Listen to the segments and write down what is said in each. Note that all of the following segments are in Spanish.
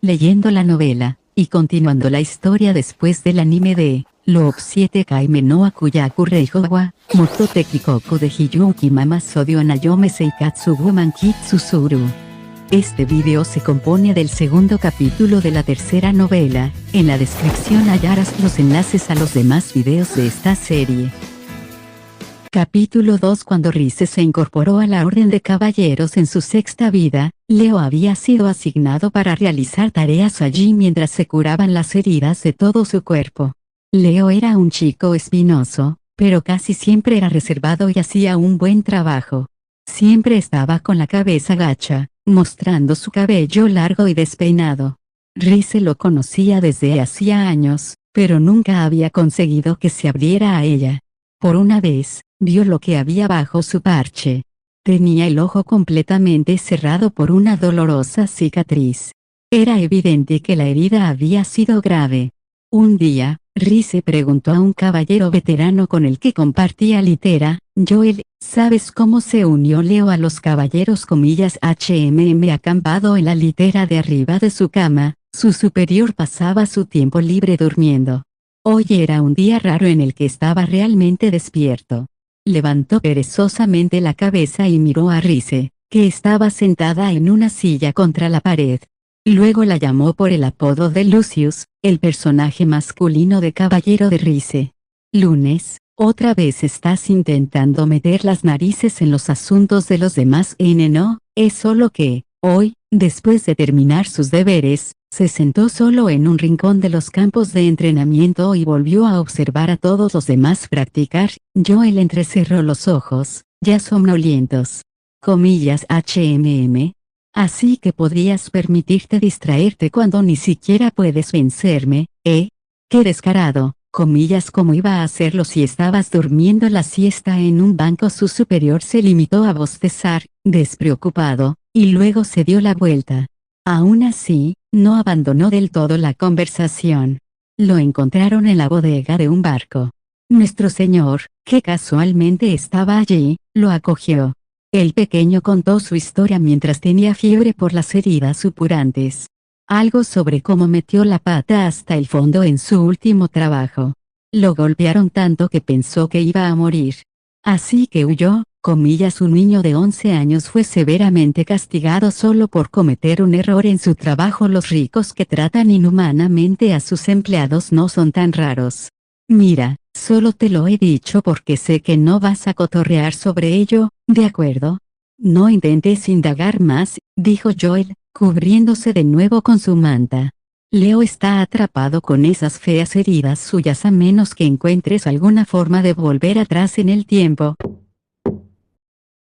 leyendo la novela, y continuando la historia después del anime de Love 7 Kaime no Akuyaku Reiho wa Motote Kikoku de Hiyuki Mama Sodio Nayome Seikatsu Woman Kitsuzuru. Este video se compone del segundo capítulo de la tercera novela. En la descripción hallarás los enlaces a los demás videos de esta serie. Capítulo 2. Cuando Rise se incorporó a la Orden de Caballeros en su sexta vida, Leo había sido asignado para realizar tareas allí mientras se curaban las heridas de todo su cuerpo. Leo era un chico espinoso, pero casi siempre era reservado y hacía un buen trabajo. Siempre estaba con la cabeza gacha, mostrando su cabello largo y despeinado. Rise lo conocía desde hacía años, pero nunca había conseguido que se abriera a ella. Por una vez, vio lo que había bajo su parche. Tenía el ojo completamente cerrado por una dolorosa cicatriz. Era evidente que la herida había sido grave. Un día, Rise preguntó a un caballero veterano con el que compartía litera, Joel, ¿sabes cómo se unió Leo a los caballeros acampado en la litera de arriba de su cama? Su superior pasaba su tiempo libre durmiendo. Hoy era un día raro en el que estaba realmente despierto. Levantó perezosamente la cabeza y miró a Rise, que estaba sentada en una silla contra la pared. Luego la llamó por el apodo de Lucius, el personaje masculino de Caballero de Rise. Lunes, otra vez estás intentando meter las narices en los asuntos de los demás. No, es solo que, hoy, después de terminar sus deberes, se sentó solo en un rincón de los campos de entrenamiento y volvió a observar a todos los demás practicar. Joel entrecerró los ojos, ya somnolientos. Así que podrías permitirte distraerte cuando ni siquiera puedes vencerme, ¿eh? ¡Qué descarado! ¿Cómo iba a hacerlo si estabas durmiendo la siesta en un banco? Su superior se limitó a bostezar, despreocupado, y luego se dio la vuelta. Aún así, no abandonó del todo la conversación. Lo encontraron en la bodega de un barco. Nuestro señor, que casualmente estaba allí, lo acogió. El pequeño contó su historia mientras tenía fiebre por las heridas supurantes. Algo sobre cómo metió la pata hasta el fondo en su último trabajo. Lo golpearon tanto que pensó que iba a morir. Así que huyó. Un niño de 11 años fue severamente castigado solo por cometer un error en su trabajo. Los ricos que tratan inhumanamente a sus empleados no son tan raros. Mira, solo te lo he dicho porque sé que no vas a cotorrear sobre ello, ¿de acuerdo? No intentes indagar más, dijo Joel, cubriéndose de nuevo con su manta. Leo está atrapado con esas feas heridas suyas a menos que encuentres alguna forma de volver atrás en el tiempo.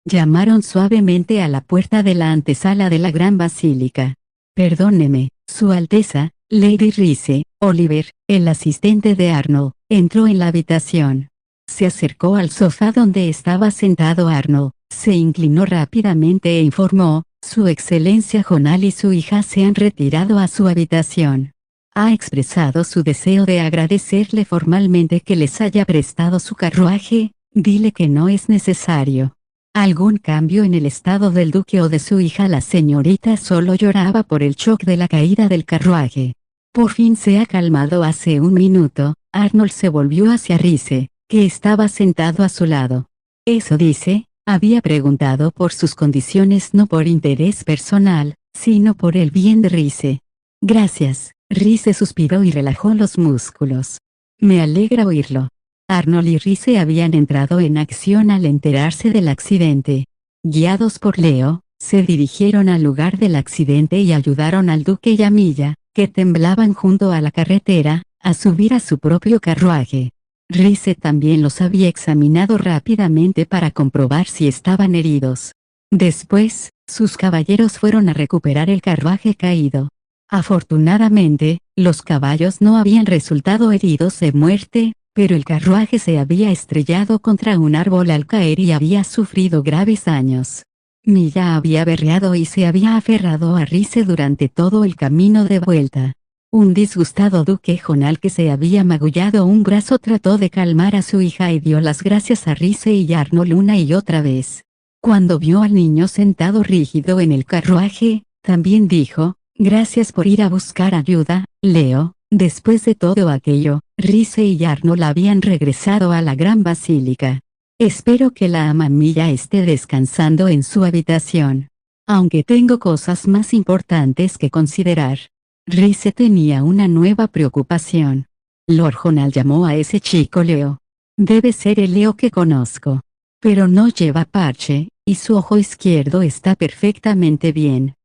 Llamaron suavemente a la puerta de la antesala de la gran basílica. Perdóneme, Su Alteza, Lady Rise. Oliver, el asistente de Arnold, entró en la habitación. Se acercó al sofá donde estaba sentado Arnold, se inclinó rápidamente e informó, Su Excelencia Jonal y su hija se han retirado a su habitación. Ha expresado su deseo de agradecerle formalmente que les haya prestado su carruaje. Dile que no es necesario. ¿Algún cambio en el estado del duque o de su hija? La señorita solo lloraba por el shock de la caída del carruaje. Por fin se ha calmado hace un minuto. Arnold se volvió hacia Rise, que estaba sentado a su lado. ¿Eso dice? Había preguntado por sus condiciones no por interés personal, sino por el bien de Rise. Gracias, Rise suspiró y relajó los músculos. Me alegra oírlo. Arnold y Rise habían entrado en acción al enterarse del accidente. Guiados por Leo, se dirigieron al lugar del accidente y ayudaron al duque y a Milla, que temblaban junto a la carretera, a subir a su propio carruaje. Rise también los había examinado rápidamente para comprobar si estaban heridos. Después, sus caballeros fueron a recuperar el carruaje caído. Afortunadamente, los caballos no habían resultado heridos de muerte, pero el carruaje se había estrellado contra un árbol al caer y había sufrido graves daños. Milla había berreado y se había aferrado a Rise durante todo el camino de vuelta. Un disgustado duque Jonal que se había magullado un brazo trató de calmar a su hija y dio las gracias a Rise y Arnold una y otra vez. Cuando vio al niño sentado rígido en el carruaje, también dijo, Gracias por ir a buscar ayuda, Leo. Después de todo aquello, Rize y Arnold habían regresado a la gran basílica. Espero que la mamilla esté descansando en su habitación. Aunque tengo cosas más importantes que considerar. Rize tenía una nueva preocupación. Lord Jonal llamó a ese chico Leo. Debe ser el Leo que conozco. Pero no lleva parche, y su ojo izquierdo está perfectamente bien.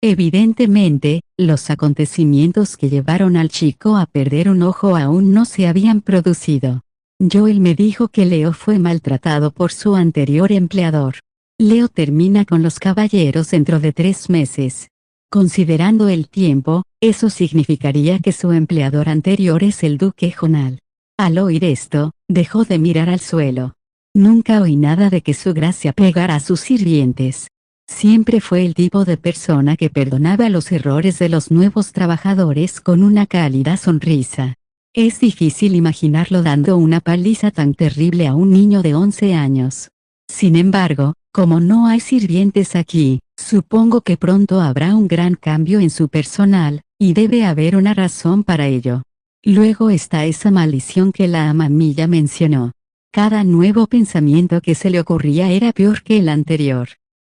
Evidentemente, los acontecimientos que llevaron al chico a perder un ojo aún no se habían producido. Joel me dijo que Leo fue maltratado por su anterior empleador. Leo termina con los caballeros dentro de 3 meses. Considerando el tiempo, eso significaría que su empleador anterior es el duque Jonal. Al oír esto, dejó de mirar al suelo. Nunca oí nada de que su gracia pegara a sus sirvientes. Siempre fue el tipo de persona que perdonaba los errores de los nuevos trabajadores con una cálida sonrisa. Es difícil imaginarlo dando una paliza tan terrible a un niño de 11 años. Sin embargo, como no hay sirvientes aquí, supongo que pronto habrá un gran cambio en su personal, y debe haber una razón para ello. Luego está esa maldición que la mamilla mencionó. Cada nuevo pensamiento que se le ocurría era peor que el anterior.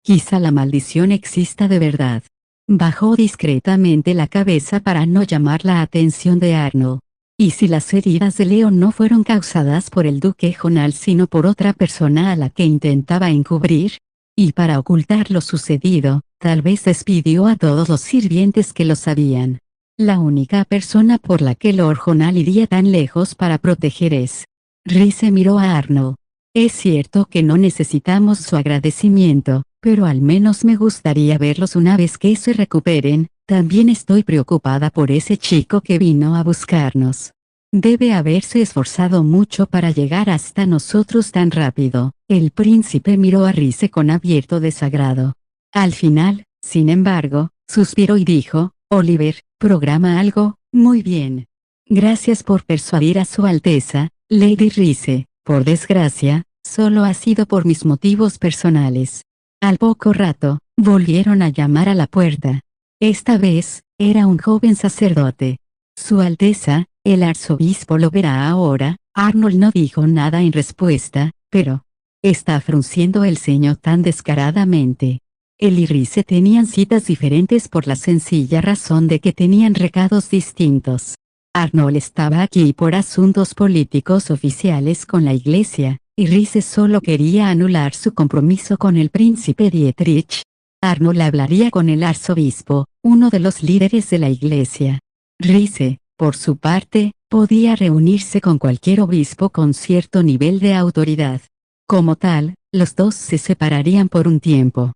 Quizá la maldición exista de verdad. Bajó discretamente la cabeza para no llamar la atención de Arnold. ¿Y si las heridas de Leo no fueron causadas por el duque Jonal sino por otra persona a la que intentaba encubrir? Y para ocultar lo sucedido, tal vez despidió a todos los sirvientes que lo sabían. La única persona por la que Lord Jonal iría tan lejos para proteger es. Rize miró a Arnold. Es cierto que no necesitamos su agradecimiento, pero al menos me gustaría verlos una vez que se recuperen. También estoy preocupada por ese chico que vino a buscarnos. Debe haberse esforzado mucho para llegar hasta nosotros tan rápido. El príncipe miró a Rize con abierto desagrado. Al final, sin embargo, suspiró y dijo, Oliver, programa algo. Muy bien. Gracias por persuadir a su Alteza, Lady Rize. Por desgracia, solo ha sido por mis motivos personales. Al poco rato, volvieron a llamar a la puerta. Esta vez, era un joven sacerdote. Su Alteza, el arzobispo lo verá ahora. Arnold no dijo nada en respuesta, pero está frunciendo el ceño tan descaradamente. Él y Rize tenían citas diferentes por la sencilla razón de que tenían recados distintos. Arnold estaba aquí por asuntos políticos oficiales con la iglesia, y Rize solo quería anular su compromiso con el príncipe Dietrich. Arnold hablaría con el arzobispo, uno de los líderes de la iglesia. Rize, por su parte, podía reunirse con cualquier obispo con cierto nivel de autoridad. Como tal, los dos se separarían por un tiempo.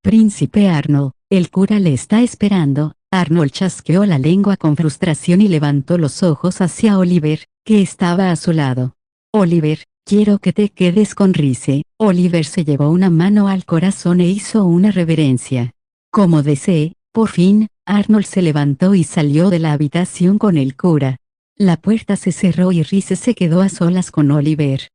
Príncipe Arnold, el cura le está esperando. Arnold chasqueó la lengua con frustración y levantó los ojos hacia Oliver, que estaba a su lado. Oliver, quiero que te quedes con Rize. Oliver se llevó una mano al corazón e hizo una reverencia. Como desee. Por fin, Arnold se levantó y salió de la habitación con el cura. La puerta se cerró y Rize se quedó a solas con Oliver.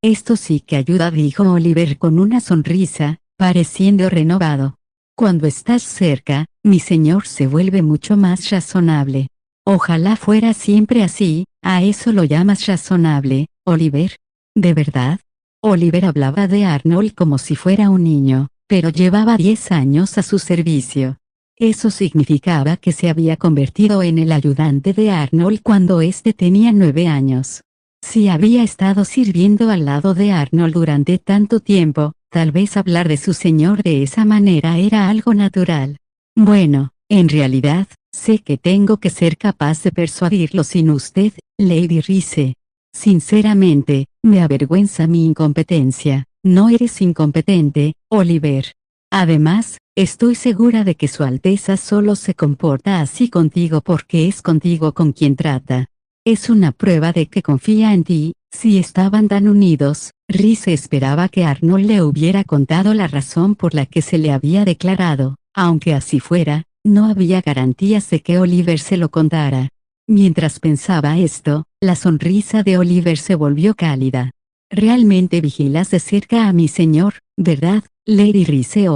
Esto sí que ayuda, dijo Oliver con una sonrisa, pareciendo renovado. Cuando estás cerca, mi señor se vuelve mucho más razonable. Ojalá fuera siempre así. ¿A eso lo llamas razonable, Oliver? ¿De verdad? Oliver hablaba de Arnold como si fuera un niño, pero llevaba 10 años a su servicio. Eso significaba que se había convertido en el ayudante de Arnold cuando éste tenía 9 años. Si había estado sirviendo al lado de Arnold durante tanto tiempo, tal vez hablar de su señor de esa manera era algo natural. Bueno, en realidad, sé que tengo que ser capaz de persuadirlo sin usted, Lady Rize. Sinceramente, me avergüenza mi incompetencia. No eres incompetente, Oliver. Además, estoy segura de que Su Alteza solo se comporta así contigo porque es contigo con quien trata. Es una prueba de que confía en ti. Si estaban tan unidos, Rize esperaba que Arnold le hubiera contado la razón por la que se le había declarado. Aunque así fuera, no había garantías de que Oliver se lo contara. Mientras pensaba esto, la sonrisa de Oliver se volvió cálida. Realmente vigilas de cerca a mi señor, ¿verdad, Lady Rize?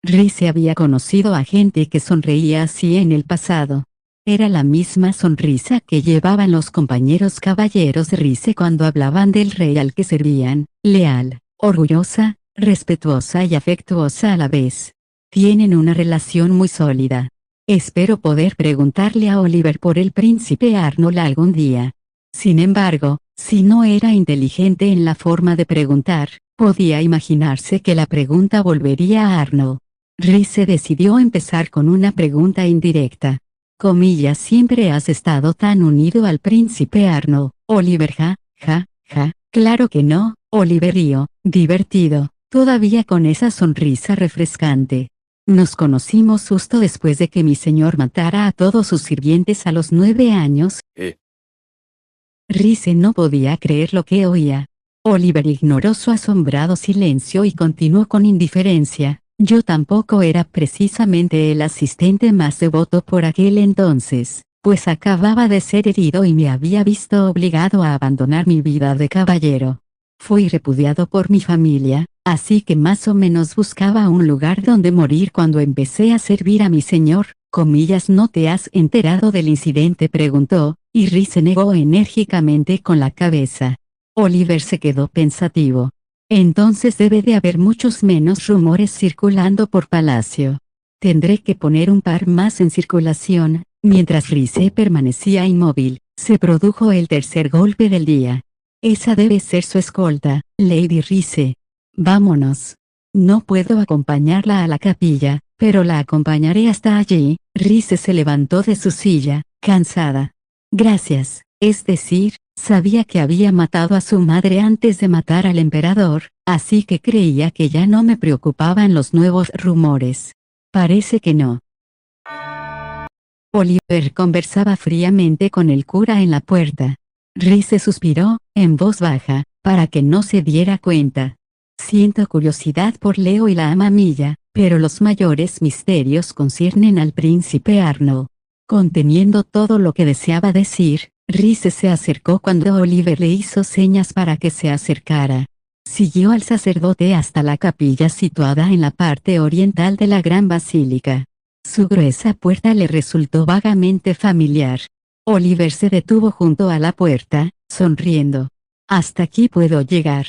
Rize había conocido a gente que sonreía así en el pasado. Era la misma sonrisa que llevaban los compañeros caballeros de Rize cuando hablaban del rey al que servían, leal, orgullosa, respetuosa y afectuosa a la vez. Tienen una relación muy sólida. Espero poder preguntarle a Oliver por el príncipe Arnold algún día. Sin embargo, si no era inteligente en la forma de preguntar, podía imaginarse que la pregunta volvería a Arnold. Rize decidió empezar con una pregunta indirecta. Comillas, siempre has estado tan unido al príncipe Arnold, Oliver. Ja, ja, ja, claro que no, Oliver rió, divertido, todavía con esa sonrisa refrescante. Nos conocimos justo después de que mi señor matara a todos sus sirvientes a los 9 años. Rize no podía creer lo que oía. Oliver ignoró su asombrado silencio y continuó con indiferencia. Yo tampoco era precisamente el asistente más devoto por aquel entonces, pues acababa de ser herido y me había visto obligado a abandonar mi vida de caballero. Fui repudiado por mi familia, así que más o menos buscaba un lugar donde morir cuando empecé a servir a mi señor. Comillas, ¿no te has enterado del incidente?, preguntó, y Rize negó enérgicamente con la cabeza. Oliver se quedó pensativo. Entonces debe de haber muchos menos rumores circulando por palacio. Tendré que poner un par más en circulación. Mientras Rize permanecía inmóvil, se produjo el tercer golpe del día. Esa debe ser su escolta, Lady Rize. Vámonos. No puedo acompañarla a la capilla, pero la acompañaré hasta allí. Rize se levantó de su silla, cansada. Gracias, es decir, sabía que había matado a su madre antes de matar al emperador, así que creía que ya no me preocupaban los nuevos rumores. Parece que no. Oliver conversaba fríamente con el cura en la puerta. Rize suspiró, en voz baja, para que no se diera cuenta. Siento curiosidad por Leo y la ama Milla, pero los mayores misterios conciernen al príncipe Arnold. Conteniendo todo lo que deseaba decir, Rize se acercó cuando Oliver le hizo señas para que se acercara. Siguió al sacerdote hasta la capilla situada en la parte oriental de la gran basílica. Su gruesa puerta le resultó vagamente familiar. Oliver se detuvo junto a la puerta, sonriendo. Hasta aquí puedo llegar.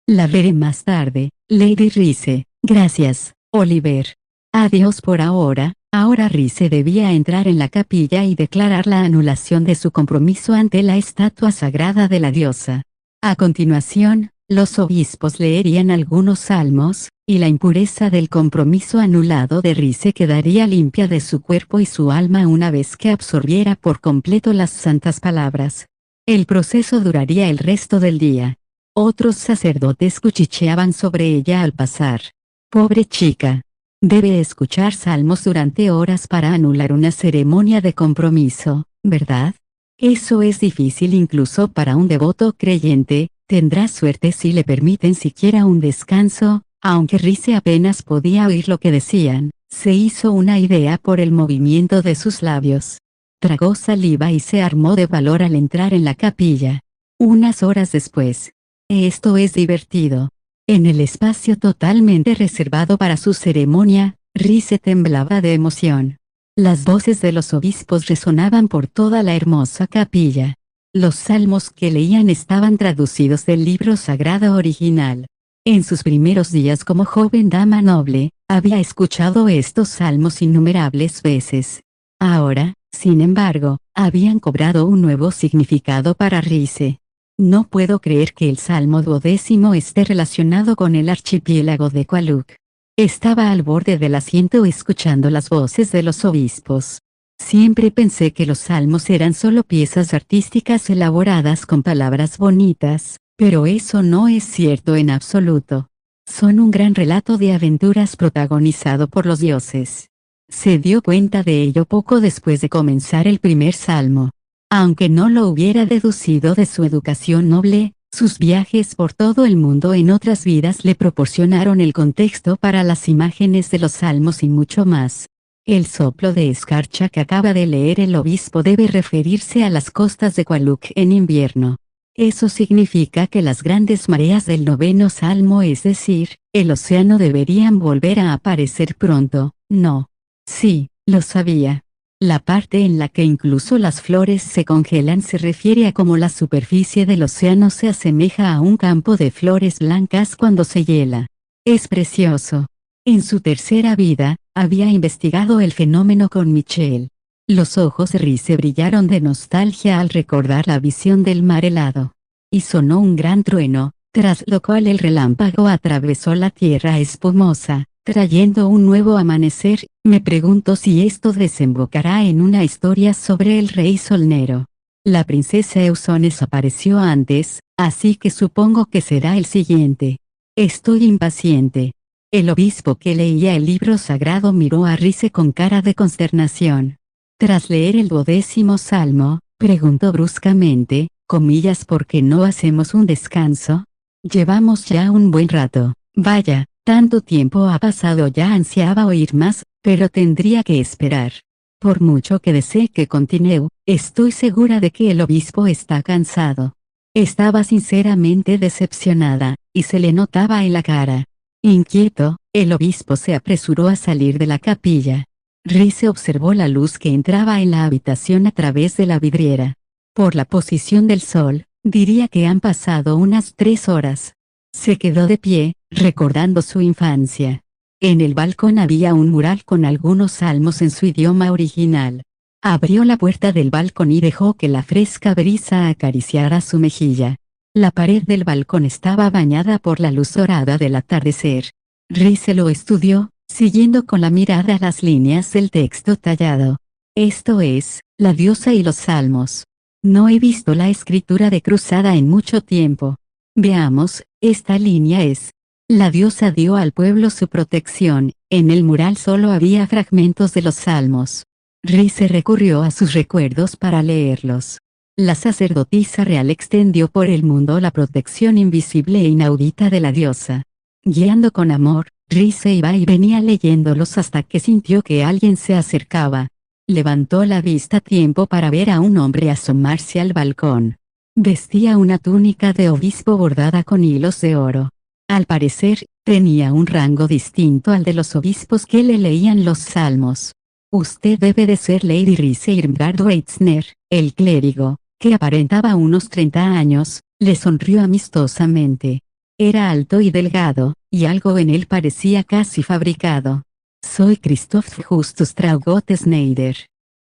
La veré más tarde, Lady Rize. Gracias, Oliver. Adiós por ahora. Ahora Rize debía entrar en la capilla y declarar la anulación de su compromiso ante la estatua sagrada de la diosa. A continuación, los obispos leerían algunos salmos, y la impureza del compromiso anulado de Rize quedaría limpia de su cuerpo y su alma una vez que absorbiera por completo las santas palabras. El proceso duraría el resto del día. Otros sacerdotes cuchicheaban sobre ella al pasar. Pobre chica. Debe escuchar salmos durante horas para anular una ceremonia de compromiso, ¿verdad? Eso es difícil incluso para un devoto creyente. Tendrá suerte si le permiten siquiera un descanso. Aunque Rize apenas podía oír lo que decían, se hizo una idea por el movimiento de sus labios. Tragó saliva y se armó de valor al entrar en la capilla. Unas horas después. Esto es divertido. En el espacio totalmente reservado para su ceremonia, Rize temblaba de emoción. Las voces de los obispos resonaban por toda la hermosa capilla. Los salmos que leían estaban traducidos del libro sagrado original. En sus primeros días como joven dama noble, había escuchado estos salmos innumerables veces. Ahora, sin embargo, habían cobrado un nuevo significado para Rize. No puedo creer que el Salmo 12 esté relacionado con el archipiélago de Qualuk. Estaba al borde del asiento escuchando las voces de los obispos. Siempre pensé que los salmos eran solo piezas artísticas elaboradas con palabras bonitas, pero eso no es cierto en absoluto. Son un gran relato de aventuras protagonizado por los dioses. Se dio cuenta de ello poco después de comenzar el primer salmo. Aunque no lo hubiera deducido de su educación noble, sus viajes por todo el mundo en otras vidas le proporcionaron el contexto para las imágenes de los salmos y mucho más. El soplo de escarcha que acaba de leer el obispo debe referirse a las costas de Qualuk en invierno. Eso significa que las grandes mareas del 9º Salmo, es decir, el océano, deberían volver a aparecer pronto, ¿no? Sí, lo sabía. La parte en la que incluso las flores se congelan se refiere a cómo la superficie del océano se asemeja a un campo de flores blancas cuando se hiela. Es precioso. En su tercera vida, había investigado el fenómeno con Michelle. Los ojos de Rice brillaron de nostalgia al recordar la visión del mar helado. Y sonó un gran trueno, tras lo cual el relámpago atravesó la tierra espumosa, trayendo un nuevo amanecer. Me pregunto si esto desembocará en una historia sobre el rey Solnero. La princesa Eusones apareció antes, así que supongo que será el siguiente. Estoy impaciente. El obispo que leía el libro sagrado miró a Rice con cara de consternación. Tras leer el 12º Salmo, preguntó bruscamente, comillas, ¿por qué no hacemos un descanso? Llevamos ya un buen rato. Vaya, tanto tiempo ha pasado, ya ansiaba oír más, pero tendría que esperar. Por mucho que desee que continúe, estoy segura de que el obispo está cansado. Estaba sinceramente decepcionada, y se le notaba en la cara. Inquieto, el obispo se apresuró a salir de la capilla. Rice observó la luz que entraba en la habitación a través de la vidriera. Por la posición del sol, diría que han pasado unas 3 horas. Se quedó de pie, recordando su infancia. En el balcón había un mural con algunos salmos en su idioma original. Abrió la puerta del balcón y dejó que la fresca brisa acariciara su mejilla. La pared del balcón estaba bañada por la luz dorada del atardecer. Rice lo estudió, siguiendo con la mirada las líneas del texto tallado. Esto es, la diosa y los salmos. No he visto la escritura de Cruzada en mucho tiempo. Veamos, esta línea es: la diosa dio al pueblo su protección. En el mural solo había fragmentos de los salmos. Rice recurrió a sus recuerdos para leerlos. La sacerdotisa real extendió por el mundo la protección invisible e inaudita de la diosa. Guiando con amor, Rice iba y venía leyéndolos hasta que sintió que alguien se acercaba. Levantó la vista a tiempo para ver a un hombre asomarse al balcón. Vestía una túnica de obispo bordada con hilos de oro. Al parecer, tenía un rango distinto al de los obispos que le leían los salmos. Usted debe de ser Lady Rice Irmgard Weitzner, el clérigo, que aparentaba unos 30 años, le sonrió amistosamente. Era alto y delgado, y algo en él parecía casi fabricado. Soy Christoph Justus Traugott Schneider.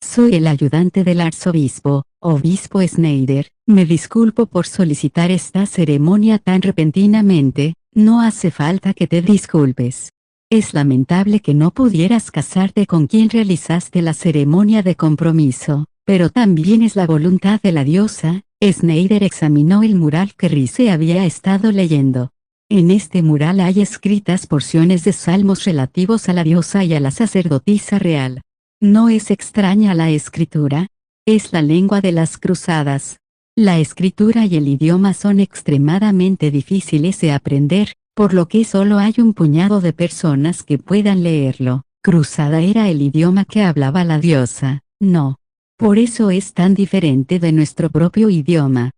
Soy el ayudante del arzobispo, obispo Schneider. Me disculpo por solicitar esta ceremonia tan repentinamente. No hace falta que te disculpes. Es lamentable que no pudieras casarte con quien realizaste la ceremonia de compromiso, pero también es la voluntad de la diosa. Schneider examinó el mural que Rice había estado leyendo. En este mural hay escritas porciones de salmos relativos a la diosa y a la sacerdotisa real. ¿No es extraña la escritura? Es la lengua de las cruzadas. La escritura y el idioma son extremadamente difíciles de aprender, por lo que solo hay un puñado de personas que puedan leerlo. Cruzada era el idioma que hablaba la diosa, no. Por eso es tan diferente de nuestro propio idioma.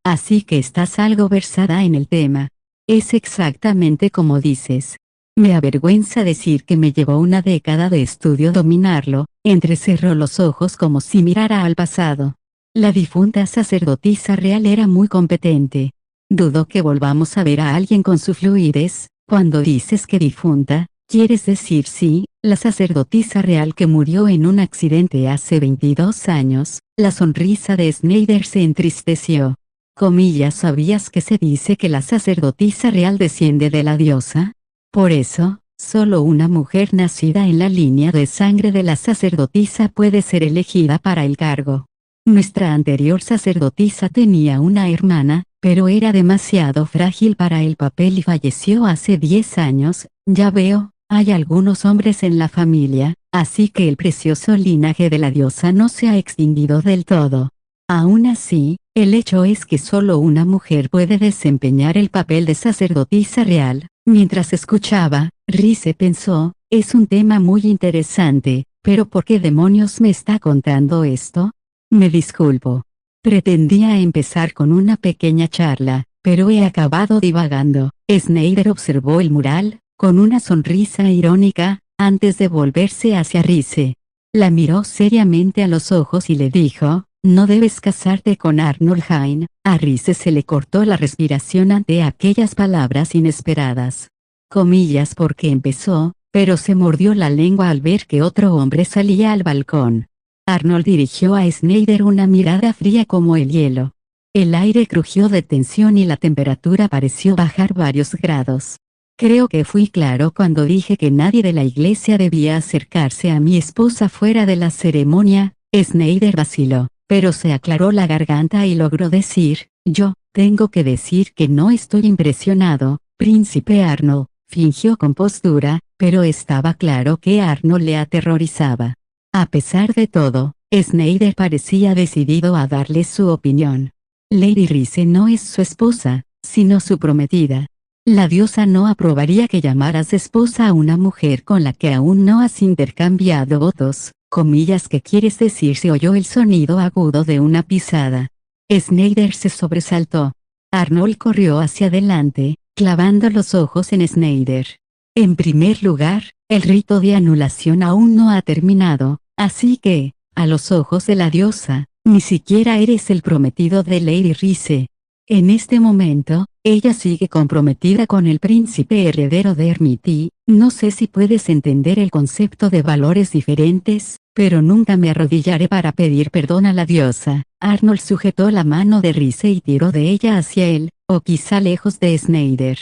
Así que estás algo versada en el tema. Es exactamente como dices. Me avergüenza decir que me llevó una década de estudio dominarlo. Entrecerró los ojos como si mirara al pasado. La difunta sacerdotisa real era muy competente. Dudo que volvamos a ver a alguien con su fluidez. Cuando dices que difunta, ¿quieres decir sí, la sacerdotisa real que murió en un accidente hace 22 años? La sonrisa de Schneider se entristeció. Comillas, ¿sabías que se dice que la sacerdotisa real desciende de la diosa? Por eso, solo una mujer nacida en la línea de sangre de la sacerdotisa puede ser elegida para el cargo. Nuestra anterior sacerdotisa tenía una hermana, pero era demasiado frágil para el papel y falleció hace 10 años. Ya veo, hay algunos hombres en la familia, así que el precioso linaje de la diosa no se ha extinguido del todo. Aún así, el hecho es que solo una mujer puede desempeñar el papel de sacerdotisa real. Mientras escuchaba, Rice pensó, es un tema muy interesante, pero ¿por qué demonios me está contando esto? Me disculpo. Pretendía empezar con una pequeña charla, pero he acabado divagando. Snyder observó el mural, con una sonrisa irónica, antes de volverse hacia Rize. La miró seriamente a los ojos y le dijo, no debes casarte con Arnold Hine. A Rize se le cortó la respiración ante aquellas palabras inesperadas. Comillas porque empezó, pero se mordió la lengua al ver que otro hombre salía al balcón. Arnold dirigió a Snyder una mirada fría como el hielo. El aire crujió de tensión y la temperatura pareció bajar varios grados. Creo que fui claro cuando dije que nadie de la iglesia debía acercarse a mi esposa fuera de la ceremonia. Snyder vaciló, pero se aclaró la garganta y logró decir, yo, tengo que decir que no estoy impresionado, príncipe Arnold. Fingió compostura, pero estaba claro que Arnold le aterrorizaba. A pesar de todo, Snyder parecía decidido a darle su opinión. Lady Rize no es su esposa, sino su prometida. La diosa no aprobaría que llamaras esposa a una mujer con la que aún no has intercambiado votos. Comillas, ¿qué quieres decir? Se oyó el sonido agudo de una pisada. Snyder se sobresaltó. Arnold corrió hacia adelante, clavando los ojos en Snyder. En primer lugar, el rito de anulación aún no ha terminado, así que, a los ojos de la diosa, ni siquiera eres el prometido de Lady Rize. En este momento, ella sigue comprometida con el príncipe heredero de Ermity. No sé si puedes entender el concepto de valores diferentes, pero nunca me arrodillaré para pedir perdón a la diosa. Arnold sujetó la mano de Rize y tiró de ella hacia él, o quizá lejos de Snyder.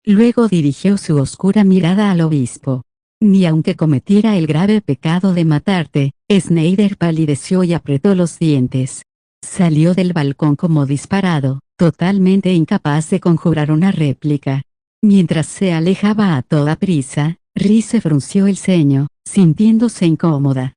Luego dirigió su oscura mirada al obispo. Ni aunque cometiera el grave pecado de matarte. Snyder palideció y apretó los dientes. Salió del balcón como disparado, totalmente incapaz de conjurar una réplica. Mientras se alejaba a toda prisa, Rize frunció el ceño, sintiéndose incómoda.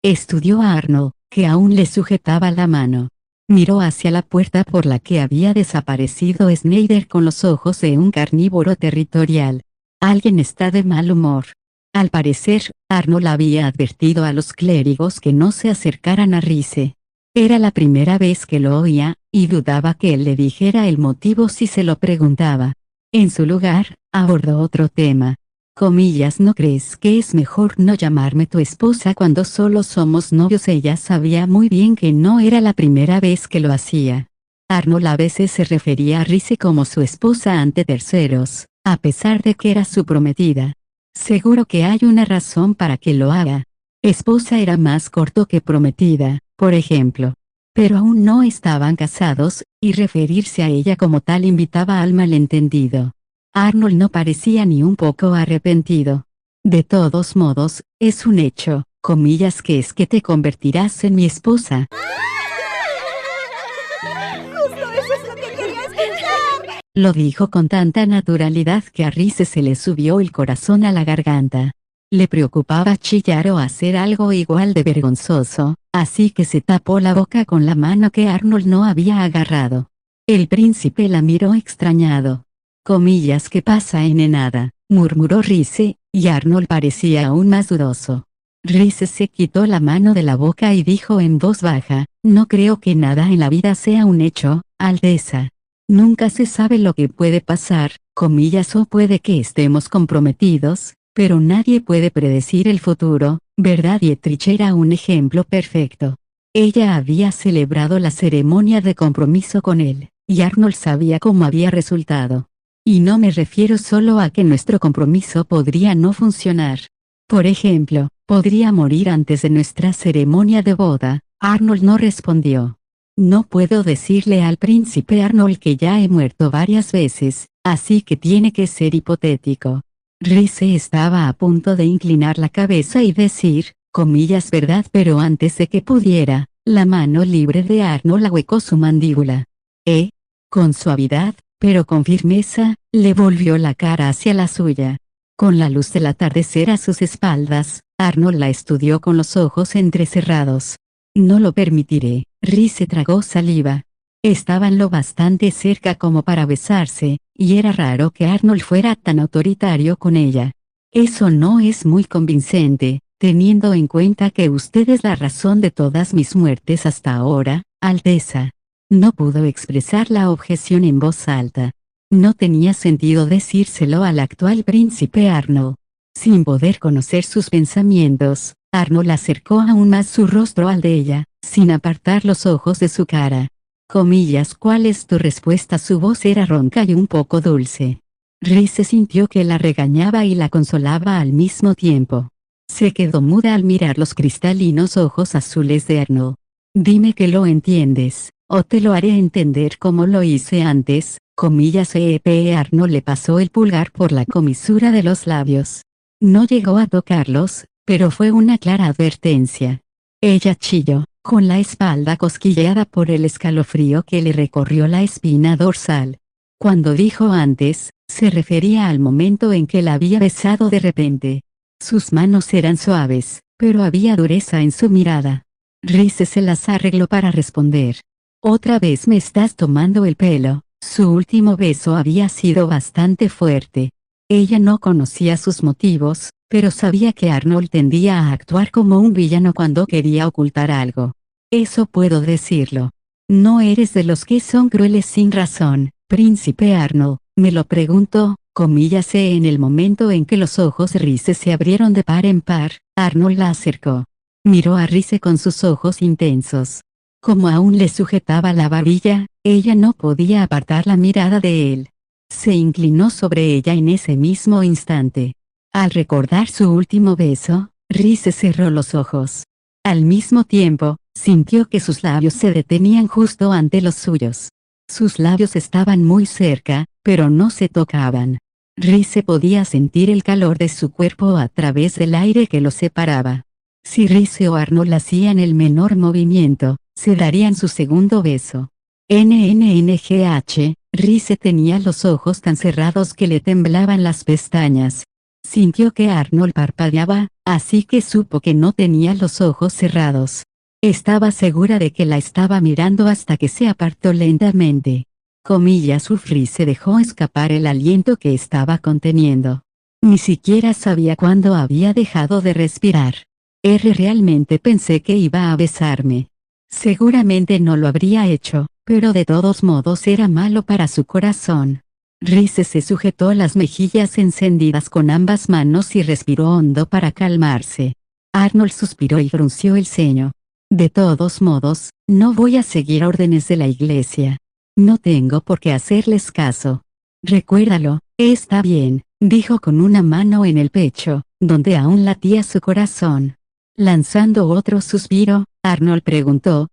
Estudió a Arnold, que aún le sujetaba la mano. Miró hacia la puerta por la que había desaparecido Snyder con los ojos de un carnívoro territorial. Alguien está de mal humor. Al parecer, Arnold había advertido a los clérigos que no se acercaran a Rize. Era la primera vez que lo oía, y dudaba que él le dijera el motivo si se lo preguntaba. En su lugar, abordó otro tema. Comillas, ¿no crees que es mejor no llamarme tu esposa cuando solo somos novios? Ella sabía muy bien que no era la primera vez que lo hacía. Arnold a veces se refería a Rize como su esposa ante terceros, a pesar de que era su prometida. Seguro que hay una razón para que lo haga. Esposa era más corto que prometida, por ejemplo. Pero aún no estaban casados, y referirse a ella como tal invitaba al malentendido. Arnold no parecía ni un poco arrepentido. De todos modos, es un hecho, comillas, que es que te convertirás en mi esposa. Justo eso es lo que quería escuchar. Lo dijo con tanta naturalidad que a Rize se le subió el corazón a la garganta. Le preocupaba chillar o hacer algo igual de vergonzoso, así que se tapó la boca con la mano que Arnold no había agarrado. El príncipe la miró extrañado. Comillas, ¿qué pasa, enenada?, murmuró Rize, y Arnold parecía aún más dudoso. Rize se quitó la mano de la boca y dijo en voz baja, no creo que nada en la vida sea un hecho, Alteza. Nunca se sabe lo que puede pasar, comillas, o puede que estemos comprometidos, pero nadie puede predecir el futuro, ¿verdad? Dietrich era un ejemplo perfecto. Ella había celebrado la ceremonia de compromiso con él, y Arnold sabía cómo había resultado. Y no me refiero solo a que nuestro compromiso podría no funcionar. Por ejemplo, podría morir antes de nuestra ceremonia de boda. Arnold no respondió. No puedo decirle al príncipe Arnold que ya he muerto varias veces, así que tiene que ser hipotético. Rize estaba a punto de inclinar la cabeza y decir, comillas, verdad, pero antes de que pudiera, la mano libre de Arnold ahuecó su mandíbula. Con suavidad, pero con firmeza, le volvió la cara hacia la suya. Con la luz del atardecer a sus espaldas, Arnold la estudió con los ojos entrecerrados. No lo permitiré. Rize tragó saliva. Estaban lo bastante cerca como para besarse, y era raro que Arnold fuera tan autoritario con ella. Eso no es muy convincente, teniendo en cuenta que usted es la razón de todas mis muertes hasta ahora. Alteza. No pudo expresar la objeción en voz alta. No tenía sentido decírselo al actual príncipe Arnold. Sin poder conocer sus pensamientos, Arnold acercó aún más su rostro al de ella, sin apartar los ojos de su cara. ¿Cuál es tu respuesta? Su voz era ronca y un poco dulce. Rhys sintió que la regañaba y la consolaba al mismo tiempo. Se quedó muda al mirar los cristalinos ojos azules de Arnold. Dime que lo entiendes, o te lo haré entender como lo hice antes. Arnold le pasó el pulgar por la comisura de los labios. No llegó a tocarlos, pero fue una clara advertencia. Ella chilló, con la espalda cosquilleada por el escalofrío que le recorrió la espina dorsal. Cuando dijo antes, se refería al momento en que la había besado de repente. Sus manos eran suaves, pero había dureza en su mirada. Rhys se las arregló para responder. Otra vez me estás tomando el pelo. Su último beso había sido bastante fuerte. Ella no conocía sus motivos, pero sabía que Arnold tendía a actuar como un villano cuando quería ocultar algo. Eso puedo decirlo. No eres de los que son crueles sin razón, príncipe Arnold, me lo preguntó, en el momento en que los ojos de Rhys se abrieron de par en par, Arnold la acercó. Miró a Rhys con sus ojos intensos. Como aún le sujetaba la barbilla, ella no podía apartar la mirada de él. Se inclinó sobre ella en ese mismo instante. Al recordar su último beso, Rhys cerró los ojos. Al mismo tiempo, sintió que sus labios se detenían justo ante los suyos. Sus labios estaban muy cerca, pero no se tocaban. Rhys podía sentir el calor de su cuerpo a través del aire que los separaba. Si Rhys o Arnold hacían el menor movimiento, se darían su segundo beso. Rhys tenía los ojos tan cerrados que le temblaban las pestañas. Sintió que Arnold parpadeaba, así que supo que no tenía los ojos cerrados. Estaba segura de que la estaba mirando hasta que se apartó lentamente. Rhys se dejó escapar el aliento que estaba conteniendo. Ni siquiera sabía cuándo había dejado de respirar. Realmente pensé que iba a besarme. Seguramente no lo habría hecho, pero de todos modos era malo para su corazón. Rhys se sujetó las mejillas encendidas con ambas manos y respiró hondo para calmarse. Arnold suspiró y frunció el ceño. De todos modos, no voy a seguir órdenes de la iglesia. No tengo por qué hacerles caso. Recuérdalo, está bien, dijo con una mano en el pecho, donde aún latía su corazón. Lanzando otro suspiro, Arnold preguntó,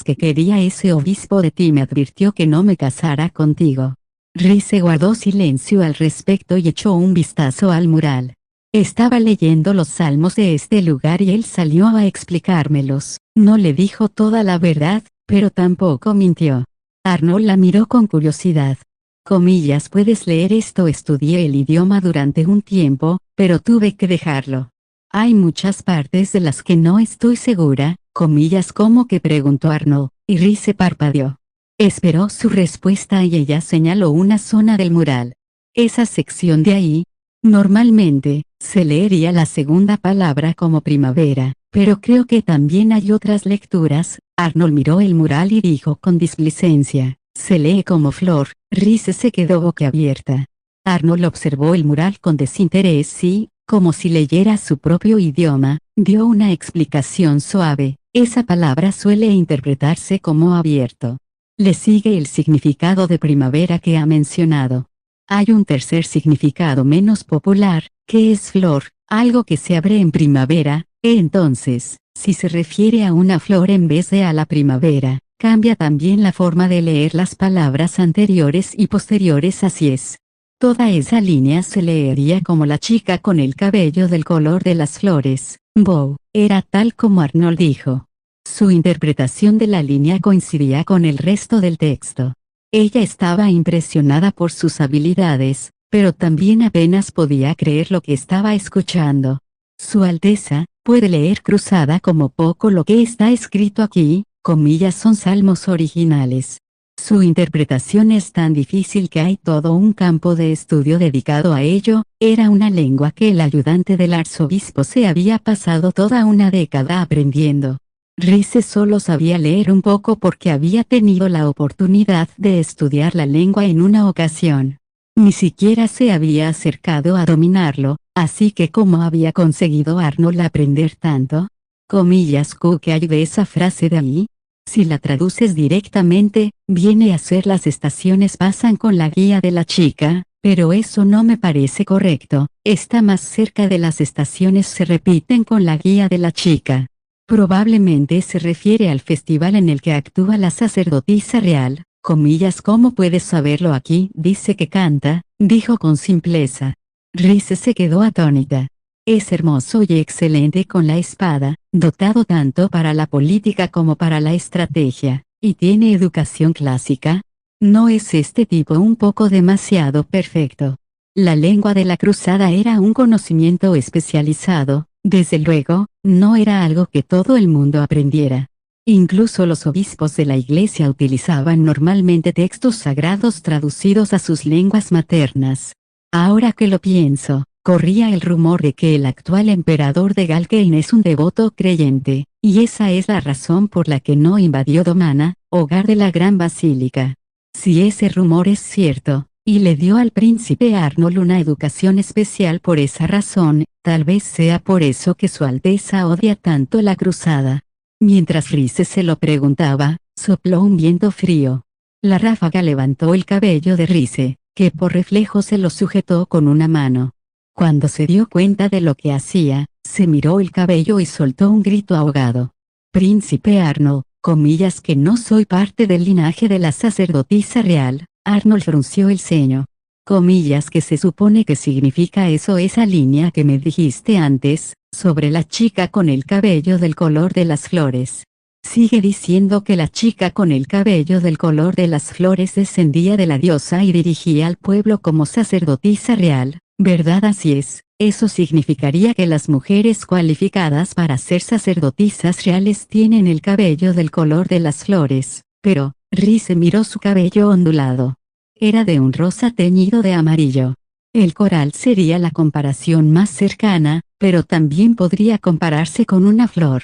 ¿qué quería ese obispo de ti? Me advirtió que no me casara contigo. Rhys guardó silencio al respecto y echó un vistazo al mural. Estaba leyendo los salmos de este lugar y él salió a explicármelos. No le dijo toda la verdad, pero tampoco mintió. Arnold la miró con curiosidad. ¿Puedes leer esto? Estudié el idioma durante un tiempo, pero tuve que dejarlo. Hay muchas partes de las que no estoy segura, ¿cómo que? Preguntó Arnold, y Rhys parpadeó. Esperó su respuesta y ella señaló una zona del mural. Esa sección de ahí. Normalmente, se leería la segunda palabra como primavera, pero creo que también hay otras lecturas. Arnold miró el mural y dijo con displicencia, se lee como flor. Rhys se quedó boquiabierta. Arnold observó el mural con desinterés y, como si leyera su propio idioma, dio una explicación suave. Esa palabra suele interpretarse como abierto. Le sigue el significado de primavera que ha mencionado. Hay un tercer significado menos popular, que es flor, algo que se abre en primavera. Entonces, si se refiere a una flor en vez de a la primavera, cambia también la forma de leer las palabras anteriores y posteriores. Así es. Toda esa línea se leería como la chica con el cabello del color de las flores. Bow, era tal como Arnold dijo. Su interpretación de la línea coincidía con el resto del texto. Ella estaba impresionada por sus habilidades, pero también apenas podía creer lo que estaba escuchando. Su Alteza, puede leer cruzada como poco lo que está escrito aquí, son salmos originales. Su interpretación es tan difícil que hay todo un campo de estudio dedicado a ello. Era una lengua que el ayudante del arzobispo se había pasado toda una década aprendiendo. Rice solo sabía leer un poco porque había tenido la oportunidad de estudiar la lengua en una ocasión. Ni siquiera se había acercado a dominarlo, así que ¿cómo había conseguido Arnold aprender tanto? Comillas, ¿qué hay de esa frase de ahí? Si la traduces directamente, viene a ser las estaciones pasan con la guía de la chica, pero eso no me parece correcto, está más cerca de las estaciones se repiten con la guía de la chica. Probablemente se refiere al festival en el que actúa la sacerdotisa real, comillas, ¿cómo puedes saberlo aquí? Dice que canta, dijo con simpleza. Rice se quedó atónita. Es hermoso y excelente con la espada, dotado tanto para la política como para la estrategia, y tiene educación clásica. ¿No es este tipo un poco demasiado perfecto? La lengua de la cruzada era un conocimiento especializado, desde luego, no era algo que todo el mundo aprendiera. Incluso los obispos de la iglesia utilizaban normalmente textos sagrados traducidos a sus lenguas maternas. Ahora que lo pienso, corría el rumor de que el actual emperador de Galkane es un devoto creyente, y esa es la razón por la que no invadió Domana, hogar de la gran basílica. Si ese rumor es cierto, y le dio al príncipe Arnold una educación especial por esa razón, tal vez sea por eso que su Alteza odia tanto la cruzada. Mientras Rice se lo preguntaba, sopló un viento frío. La ráfaga levantó el cabello de Rice, que por reflejo se lo sujetó con una mano. Cuando se dio cuenta de lo que hacía, se miró el cabello y soltó un grito ahogado. Príncipe Arnold, comillas, que no soy parte del linaje de la sacerdotisa real. Arnold frunció el ceño. Comillas, que se supone que significa eso esa línea que me dijiste antes, sobre la chica con el cabello del color de las flores. Sigue diciendo que la chica con el cabello del color de las flores descendía de la diosa y dirigía al pueblo como sacerdotisa real, ¿verdad? Así es, eso significaría que las mujeres cualificadas para ser sacerdotisas reales tienen el cabello del color de las flores, pero, Rice miró su cabello ondulado. Era de un rosa teñido de amarillo. El coral sería la comparación más cercana, pero también podría compararse con una flor.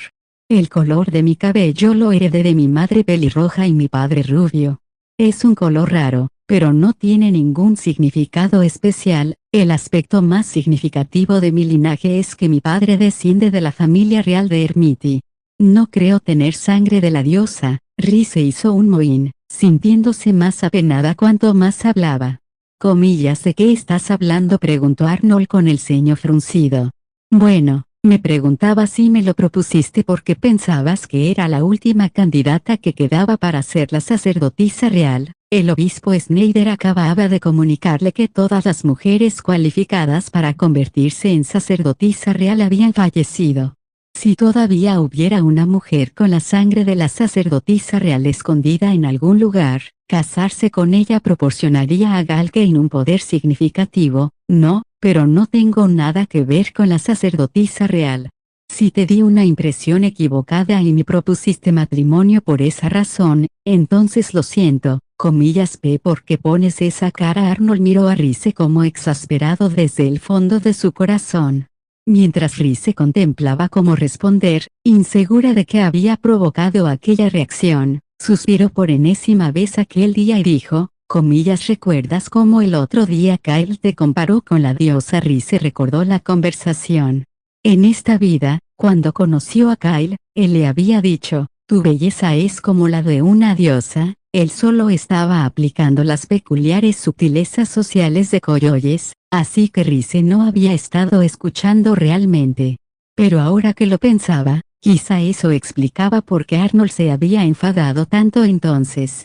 El color de mi cabello lo heredé de mi madre pelirroja y mi padre rubio. Es un color raro, pero no tiene ningún significado especial. El aspecto más significativo de mi linaje es que mi padre desciende de la familia real de Ermiti. No creo tener sangre de la diosa. Rice hizo un mohín, sintiéndose más apenada cuanto más hablaba. Comillas, ¿de qué estás hablando? Preguntó Arnold con el ceño fruncido. Bueno, me preguntaba si me lo propusiste porque pensabas que era la última candidata que quedaba para ser la sacerdotisa real. El obispo Schneider acababa de comunicarle que todas las mujeres cualificadas para convertirse en sacerdotisa real habían fallecido. Si todavía hubiera una mujer con la sangre de la sacerdotisa real escondida en algún lugar, casarse con ella proporcionaría a Galkane un poder significativo. No, pero no tengo nada que ver con la sacerdotisa real. Si te di una impresión equivocada y me propusiste matrimonio por esa razón, entonces lo siento. Comillas, ¿por qué pones esa cara? Arnold miró a Rice como exasperado desde el fondo de su corazón. Mientras Rice contemplaba cómo responder, insegura de que había provocado aquella reacción, suspiró por enésima vez aquel día y dijo, comillas, ¿recuerdas cómo el otro día Kyle te comparó con la diosa? Rice recordó la conversación. En esta vida, cuando conoció a Kyle, él le había dicho, tu belleza es como la de una diosa. Él solo estaba aplicando las peculiares sutilezas sociales de Koyoyes, así que Rice no había estado escuchando realmente. Pero ahora que lo pensaba, quizá eso explicaba por qué Arnold se había enfadado tanto entonces.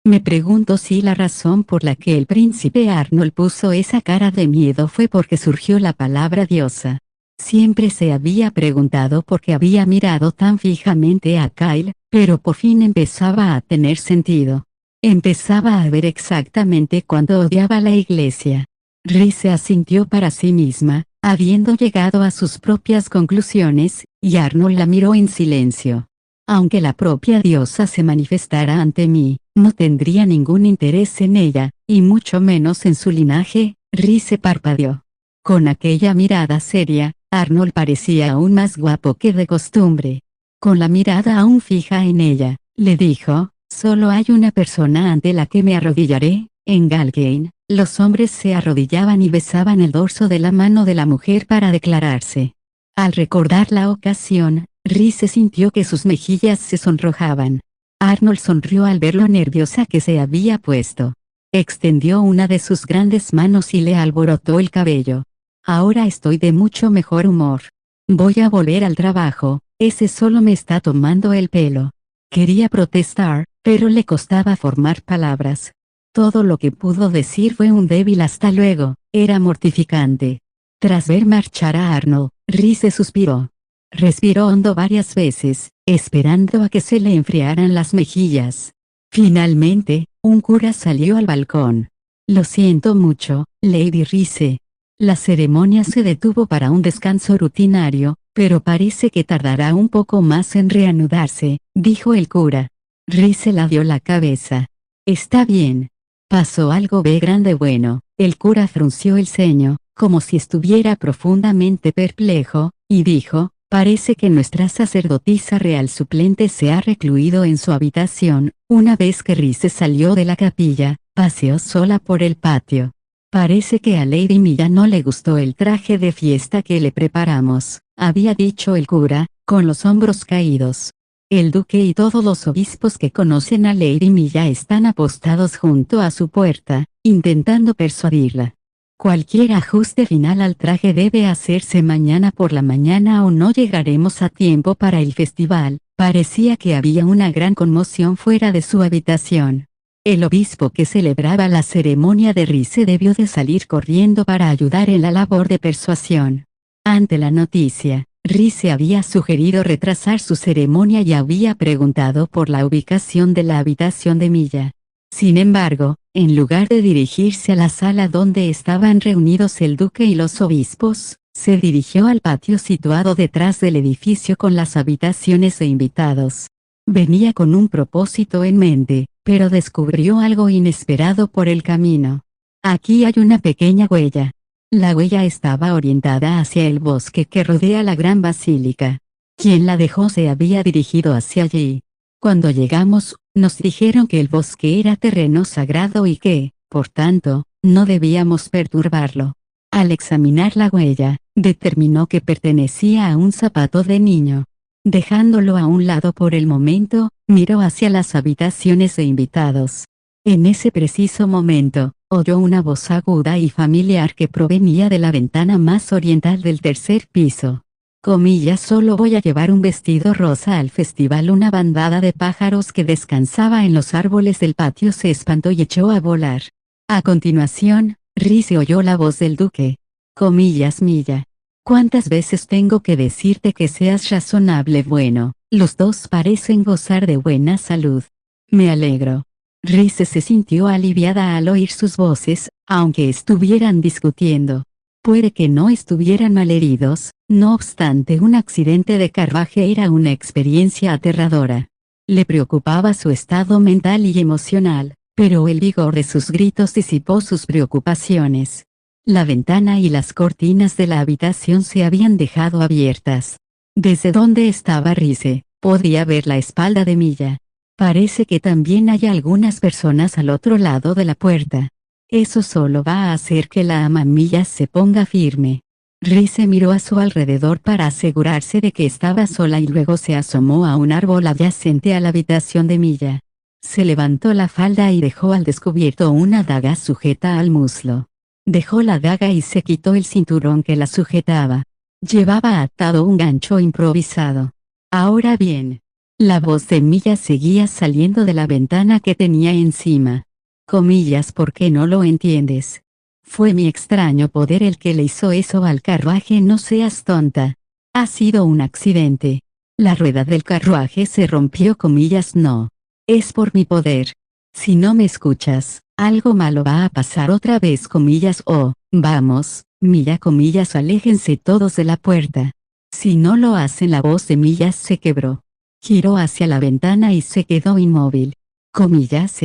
Me pregunto si la razón por la que el príncipe Arnold puso esa cara de miedo fue porque surgió la palabra diosa. Siempre se había preguntado por qué había mirado tan fijamente a Kyle, pero por fin empezaba a tener sentido. Empezaba a ver exactamente cuánto odiaba la iglesia. Rice asintió para sí misma, habiendo llegado a sus propias conclusiones, y Arnold la miró en silencio. Aunque la propia diosa se manifestara ante mí, no tendría ningún interés en ella, y mucho menos en su linaje. Rice parpadeó. Con aquella mirada seria, Arnold parecía aún más guapo que de costumbre. Con la mirada aún fija en ella, le dijo, solo hay una persona ante la que me arrodillaré. En Galgane, los hombres se arrodillaban y besaban el dorso de la mano de la mujer para declararse. Al recordar la ocasión, Rhys sintió que sus mejillas se sonrojaban. Arnold sonrió al ver lo nerviosa que se había puesto. Extendió una de sus grandes manos y le alborotó el cabello. Ahora estoy de mucho mejor humor. Voy a volver al trabajo, ese solo me está tomando el pelo. Quería protestar, pero le costaba formar palabras. Todo lo que pudo decir fue un débil hasta luego, era mortificante. Tras ver marchar a Arnold, Rhys suspiró. Respiró hondo varias veces, esperando a que se le enfriaran las mejillas. Finalmente, un cura salió al balcón. Lo siento mucho, Lady Rhys. La ceremonia se detuvo para un descanso rutinario, pero parece que tardará un poco más en reanudarse, dijo el cura. Rhys la dio la cabeza. Está bien. Pasó algo grande bueno. El cura frunció el ceño, como si estuviera profundamente perplejo, y dijo, parece que nuestra sacerdotisa real suplente se ha recluido en su habitación. Una vez que Rhys salió de la capilla, paseó sola por el patio. Parece que a Lady Milla no le gustó el traje de fiesta que le preparamos, había dicho el cura, con los hombros caídos. El duque y todos los obispos que conocen a Lady Milla están apostados junto a su puerta, intentando persuadirla. Cualquier ajuste final al traje debe hacerse mañana por la mañana o no llegaremos a tiempo para el festival. Parecía que había una gran conmoción fuera de su habitación. El obispo que celebraba la ceremonia de Rhys debió de salir corriendo para ayudar en la labor de persuasión. Ante la noticia, Rhys había sugerido retrasar su ceremonia y había preguntado por la ubicación de la habitación de Milla. Sin embargo, en lugar de dirigirse a la sala donde estaban reunidos el duque y los obispos, se dirigió al patio situado detrás del edificio con las habitaciones de invitados. Venía con un propósito en mente, pero descubrió algo inesperado por el camino. Aquí hay una pequeña huella. La huella estaba orientada hacia el bosque que rodea la gran basílica. Quien la dejó se había dirigido hacia allí. Cuando llegamos, nos dijeron que el bosque era terreno sagrado y que, por tanto, no debíamos perturbarlo. Al examinar la huella, determinó que pertenecía a un zapato de niño. Dejándolo a un lado por el momento, miró hacia las habitaciones de invitados. En ese preciso momento, oyó una voz aguda y familiar que provenía de la ventana más oriental del tercer piso. Comillas, solo voy a llevar un vestido rosa al festival. Una bandada de pájaros que descansaba en los árboles del patio se espantó y echó a volar. A continuación, Rhys oyó la voz del duque. Comillas, Milla. ¿Cuántas veces tengo que decirte que seas razonable? Bueno, los dos parecen gozar de buena salud. Me alegro. Rhys se sintió aliviada al oír sus voces, aunque estuvieran discutiendo. Puede que no estuvieran malheridos, no obstante un accidente de carruaje era una experiencia aterradora. Le preocupaba su estado mental y emocional, pero el vigor de sus gritos disipó sus preocupaciones. La ventana y las cortinas de la habitación se habían dejado abiertas. Desde donde estaba Rhys, podía ver la espalda de Milla. Parece que también hay algunas personas al otro lado de la puerta. Eso solo va a hacer que la ama Milla se ponga firme. Rhys miró a su alrededor para asegurarse de que estaba sola y luego se asomó a un árbol adyacente a la habitación de Milla. Se levantó la falda y dejó al descubierto una daga sujeta al muslo. Dejó la daga y se quitó el cinturón que la sujetaba. Llevaba atado un gancho improvisado. Ahora bien, la voz de Milla seguía saliendo de la ventana que tenía encima. Comillas, ¿por qué no lo entiendes? Fue mi extraño poder el que le hizo eso al carruaje. No seas tonta. Ha sido un accidente. La rueda del carruaje se rompió. Comillas, no. Es por mi poder. Si no me escuchas, algo malo va a pasar otra vez. Comillas, oh, vamos, Milla. Comillas, aléjense todos de la puerta. Si no lo hacen. La voz de Milla se quebró. Giró hacia la ventana y se quedó inmóvil. Comillas,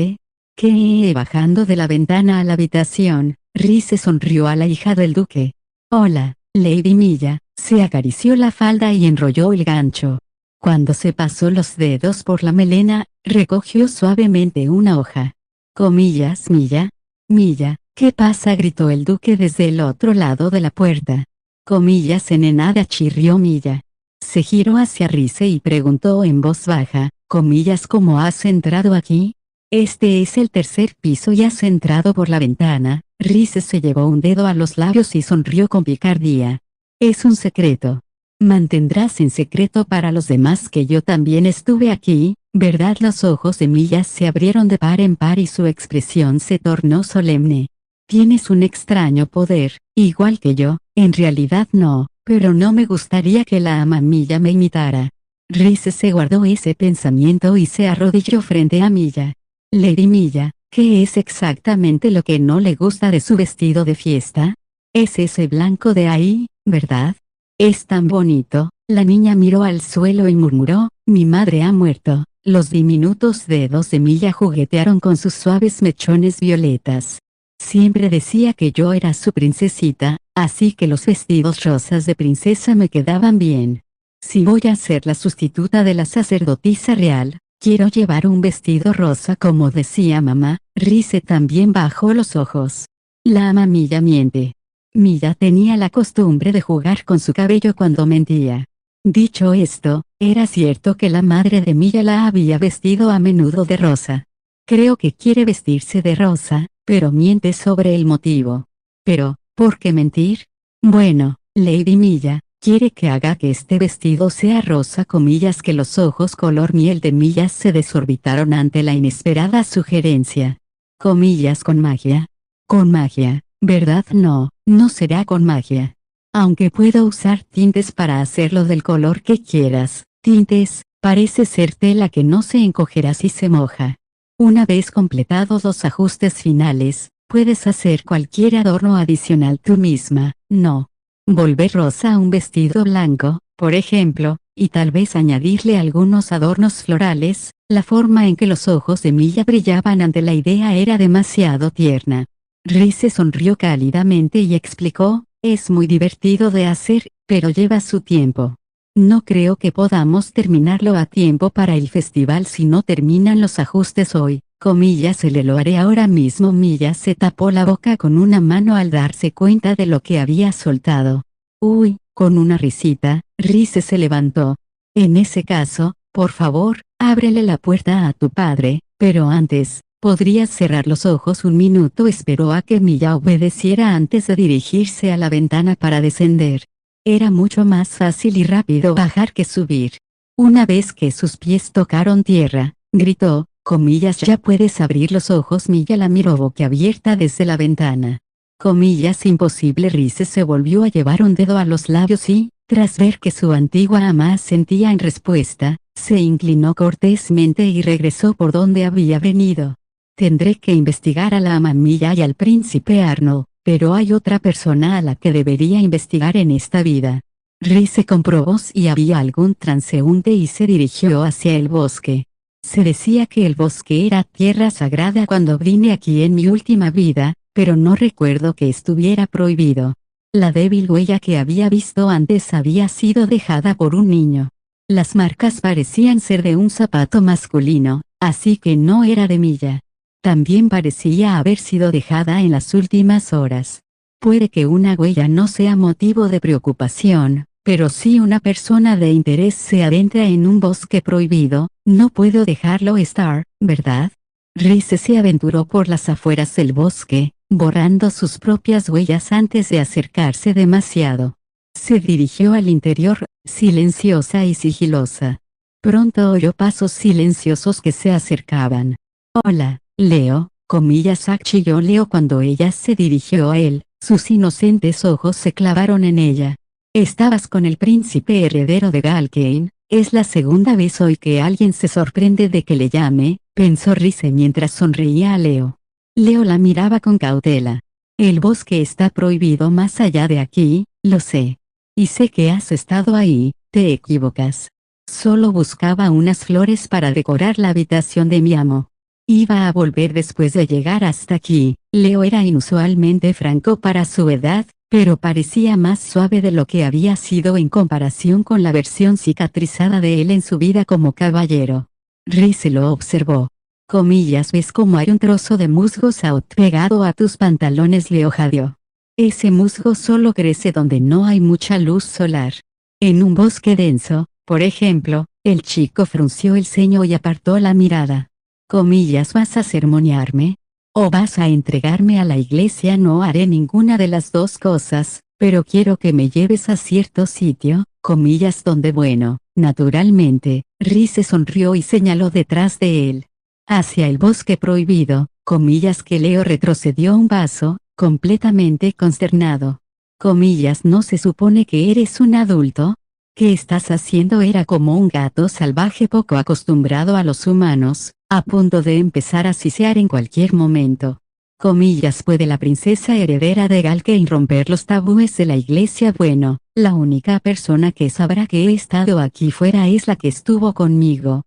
¿qué? Bajando de la ventana a la habitación, Rhys sonrió a la hija del duque. Hola, Lady Milla. Se acarició la falda y enrolló el gancho. Cuando se pasó los dedos por la melena, recogió suavemente una hoja. Comillas, Milla. Milla, ¿qué pasa? Gritó el duque desde el otro lado de la puerta. Comillas, enenada, chirrió Milla. Se giró hacia Rice y preguntó en voz baja, comillas, ¿cómo has entrado aquí? Este es el tercer piso y has entrado por la ventana. Rice se llevó un dedo a los labios y sonrió con picardía. Es un secreto. Mantendrás en secreto para los demás que yo también estuve aquí, ¿verdad? Los ojos de Milla se abrieron de par en par y su expresión se tornó solemne. Tienes un extraño poder, igual que yo. En realidad no, pero no me gustaría que la ama Milla me imitara. Rice se guardó ese pensamiento y se arrodilló frente a Milla. Lady Milla, ¿qué es exactamente lo que no le gusta de su vestido de fiesta? Es ese blanco de ahí, ¿verdad? Es tan bonito. La niña miró al suelo y murmuró, mi madre ha muerto. Los diminutos dedos de Milla juguetearon con sus suaves mechones violetas. Siempre decía que yo era su princesita, así que los vestidos rosas de princesa me quedaban bien. Si voy a ser la sustituta de la sacerdotisa real, quiero llevar un vestido rosa como decía mamá. Rice también bajó los ojos. La ama Milla miente. Milla tenía la costumbre de jugar con su cabello cuando mentía. Dicho esto, era cierto que la madre de Milla la había vestido a menudo de rosa. Creo que quiere vestirse de rosa, pero miente sobre el motivo. Pero, ¿por qué mentir? Bueno, Lady Milla, quiere que haga que este vestido sea rosa, comillas, que los ojos color miel de Milla se desorbitaron ante la inesperada sugerencia. Comillas, con magia. Con magia, ¿verdad? No, no será con magia. Aunque puedo usar tintes para hacerlo del color que quieras. Tintes, parece ser tela que no se encogerá si se moja. Una vez completados los ajustes finales, puedes hacer cualquier adorno adicional tú misma, no. Volver rosa a un vestido blanco, por ejemplo, y tal vez añadirle algunos adornos florales. La forma en que los ojos de Milla brillaban ante la idea era demasiado tierna. Rice sonrió cálidamente y explicó, es muy divertido de hacer, pero lleva su tiempo. No creo que podamos terminarlo a tiempo para el festival si no terminan los ajustes hoy. Comillas, se le lo haré ahora mismo. Milla se tapó la boca con una mano al darse cuenta de lo que había soltado. Uy, con una risita, Rice se levantó. En ese caso, por favor, ábrele la puerta a tu padre, pero antes, ¿podrías cerrar los ojos un minuto? Esperó a que Milla obedeciera antes de dirigirse a la ventana para descender. Era mucho más fácil y rápido bajar que subir. Una vez que sus pies tocaron tierra, gritó, comillas, ya puedes abrir los ojos. Milla la miró boquiabierta desde la ventana. Comillas, imposible. Rice se volvió a llevar un dedo a los labios y, tras ver que su antigua ama asentía en respuesta, se inclinó cortésmente y regresó por donde había venido. Tendré que investigar a la ama Milla y al príncipe Arnold. Pero hay otra persona a la que debería investigar en esta vida. Rice comprobó si había algún transeúnte y se dirigió hacia el bosque. Se decía que el bosque era tierra sagrada cuando vine aquí en mi última vida, pero no recuerdo que estuviera prohibido. La débil huella que había visto antes había sido dejada por un niño. Las marcas parecían ser de un zapato masculino, así que no era de Milla. También parecía haber sido dejada en las últimas horas. Puede que una huella no sea motivo de preocupación, pero si una persona de interés se adentra en un bosque prohibido, no puedo dejarlo estar, ¿verdad? Rice se aventuró por las afueras del bosque, borrando sus propias huellas antes de acercarse demasiado. Se dirigió al interior, silenciosa y sigilosa. Pronto oyó pasos silenciosos que se acercaban. Hola, Leo, comillas, chilló Leo cuando ella se dirigió a él. Sus inocentes ojos se clavaron en ella. Estabas con el príncipe heredero de Galkane. Es la segunda vez hoy que alguien se sorprende de que le llame, pensó Rice mientras sonreía a Leo. Leo la miraba con cautela. El bosque está prohibido más allá de aquí, lo sé. Y sé que has estado ahí, te equivocas. Solo buscaba unas flores para decorar la habitación de mi amo. Iba a volver después de llegar hasta aquí. Leo era inusualmente franco para su edad, pero parecía más suave de lo que había sido en comparación con la versión cicatrizada de él en su vida como caballero. Rize lo observó. Comillas, ¿ves cómo hay un trozo de musgo saut pegado a tus pantalones? Le jadeó. Ese musgo solo crece donde no hay mucha luz solar. En un bosque denso, por ejemplo. El chico frunció el ceño y apartó la mirada. Comillas, ¿vas a sermonearme? ¿O vas a entregarme a la iglesia? No haré ninguna de las dos cosas, pero quiero que me lleves a cierto sitio, comillas, donde bueno, naturalmente. Rize sonrió y señaló detrás de él. Hacia el bosque prohibido, comillas, que Leo retrocedió un paso, completamente consternado. Comillas, ¿no se supone que eres un adulto? ¿Qué estás haciendo? Era como un gato salvaje poco acostumbrado a los humanos, a punto de empezar a sisear en cualquier momento. Comillas, ¿puede la princesa heredera de Galcain romper los tabúes de la iglesia? Bueno, la única persona que sabrá que he estado aquí fuera es la que estuvo conmigo.